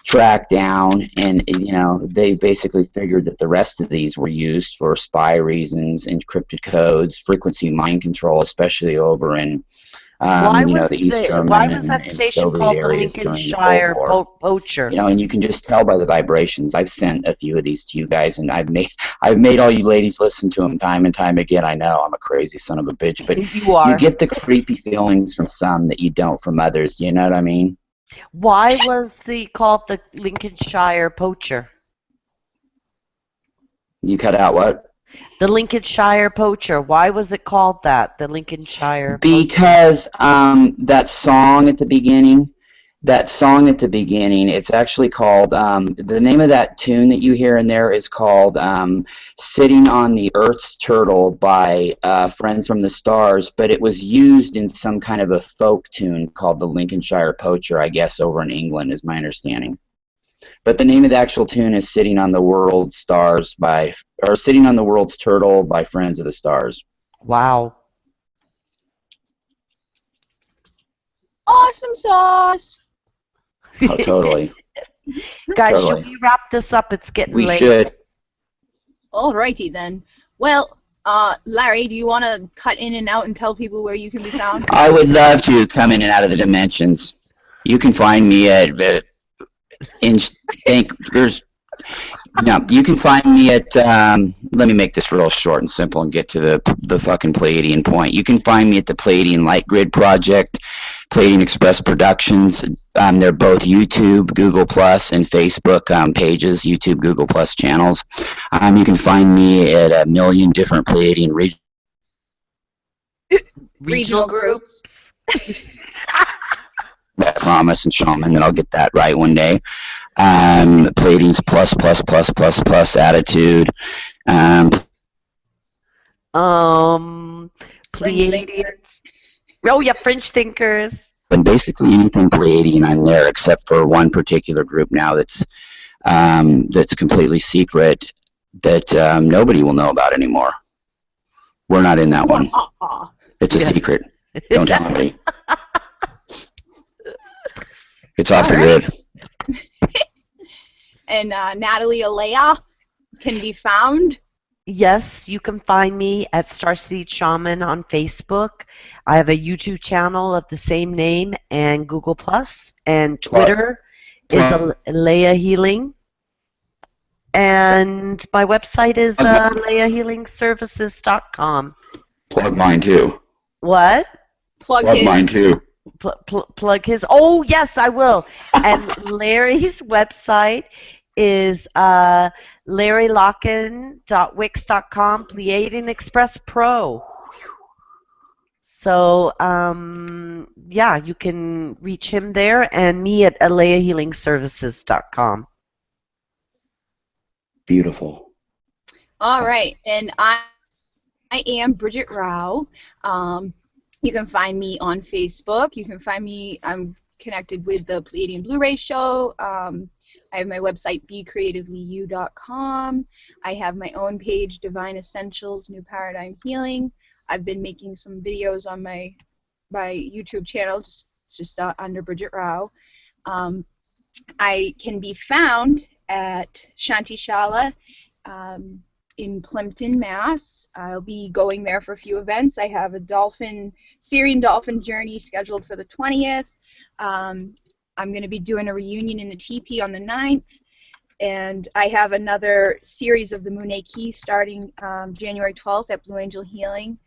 C: track down, and, you know, they basically figured that the rest of these were used for spy reasons, encrypted codes, frequency mind control, especially over in the East German
B: why was that
C: and
B: station
C: Soviet
B: called the
C: areas during the
B: Lincolnshire
C: Cold War.
B: Poacher?
C: You know, and you can just tell by the vibrations. I've sent a few of these to you guys, and I've made all you ladies listen to them time and time again. I know I'm a crazy son of a bitch, but you get the creepy feelings from some that you don't from others. You know what I mean?
B: Why was he called the Lincolnshire Poacher?
C: You cut out what?
B: The Lincolnshire Poacher. Why was it called that? The Lincolnshire Poacher?
C: Because that song at the beginning, it's actually called, the name of that tune that you hear in there is called Sitting on the Earth's Turtle by Friends from the Stars, but it was used in some kind of a folk tune called the Lincolnshire Poacher, I guess, over in England, is my understanding. But the name of the actual tune is Sitting on the World's Sitting on the World's Turtle by Friends of the Stars.
B: Wow.
A: Awesome sauce.
C: Oh, totally.
B: Guys,
C: Totally.
B: should we wrap this up? It's getting
C: We
B: late.
C: should.
A: Alrighty then. Well, Larry, do you want to cut in and out and tell people where you can be found?
C: I would love to come in and out of the dimensions. You can find me at you can find me at let me make this real short and simple and get to the fucking Pleiadian point. You can find me at the Pleiadian Light Grid Project, Pleiadian Express Productions. They're both YouTube, Google Plus, and Facebook pages, YouTube, Google Plus channels. You can find me at a million different Pleiadian
B: Regional groups.
C: I promise, and Shaman, that I'll get that right one day. Pleiadians plus attitude.
B: Pleiadians. Oh yeah, French thinkers.
C: And basically anything Pleiadian, I'm there, except for one particular group now that's completely secret that nobody will know about anymore. We're not in that one. It's a secret. Don't tell anybody. It's off the grid.
A: And Natalie Alaya can be found.
B: Yes, you can find me at Starseed Shaman on Facebook. I have a YouTube channel of the same name and Google Plus, and Twitter is Alaya Healing. And my website is alayahealingservices.com.
C: Plug mine too.
B: What?
A: Plug
C: mine too.
B: Plug his. Oh yes, I will. And Larry's website is larrylocken.wix.com, Pleiadian Express Pro. So yeah, you can reach him there, and me at alayahealingservices.com.
C: Beautiful.
A: All right, and I am Bridget Rau. You can find me on Facebook. You can find me, I'm connected with the Pleiadian Blu-ray show. I have my website, becreativelyu.com. I have my own page, Divine Essentials, New Paradigm Healing. I've been making some videos on my YouTube channel, just under Bridget Rau. I can be found at Shanti Shala in Plimpton, Mass. I'll be going there for a few events. I have a Syrian dolphin journey scheduled for the 20th. I'm going to be doing a reunion in the teepee on the 9th. And I have another series of the Monet Key starting January 12th at Blue Angel Healing.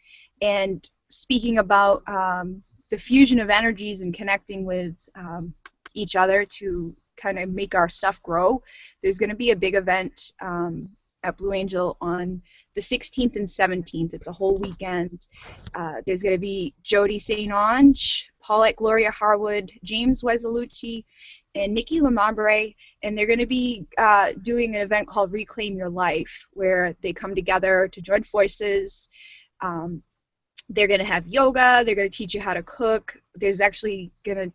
A: And speaking about the fusion of energies and connecting with each other to kind of make our stuff grow, there's going to be a big event at Blue Angel on the 16th and 17th. It's a whole weekend. There's going to be Jody St. Onge, Paulette Gloria Harwood, James Wesalucci, and Nikki Lamambre, and they're going to be doing an event called Reclaim Your Life, where they come together to join forces. They're going to have yoga. They're going to teach you how to cook. There's actually going to,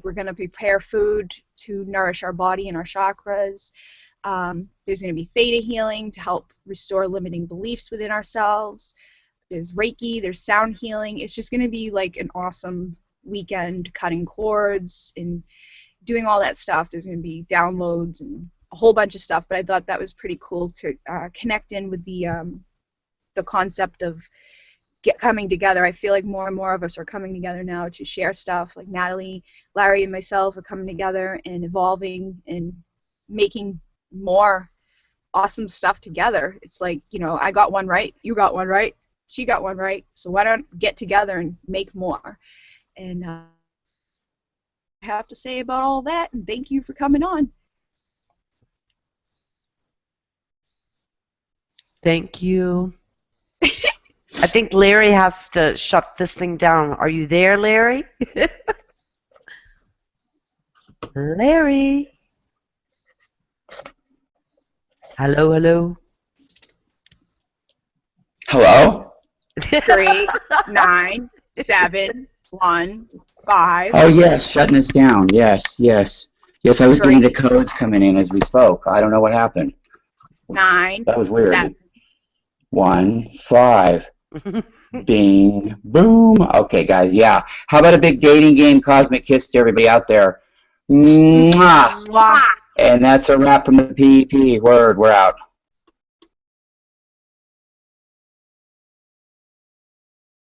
A: we're going to prepare food to nourish our body and our chakras. There's going to be theta healing to help restore limiting beliefs within ourselves. There's Reiki, there's sound healing. It's just going to be like an awesome weekend, cutting cords and doing all that stuff. There's going to be downloads and a whole bunch of stuff, but I thought that was pretty cool to connect in with the concept of coming together. I feel like more and more of us are coming together now to share stuff. Like Natalie, Larry, and myself are coming together and evolving and making more awesome stuff together. It's like, I got one right, you got one right, she got one right, so why don't get together and make more? And I have to say about all that, and thank you for coming on.
B: Thank you. I think Larry has to shut this thing down. Are you there, Larry? Larry? Hello, hello.
C: Hello?
A: 3, 9, 7, 1, 5.
C: Oh, yes, shutting this down. Yes, yes. Yes, I was getting the codes coming in as we spoke. I don't know what happened.
A: 9.
C: That was weird.
A: 7.
C: 1, 5. Bing, boom. Okay, guys, yeah. How about a big dating game cosmic kiss to everybody out there? Mwah.
B: Mwah.
C: And that's a wrap from the PEP. Word, we're out.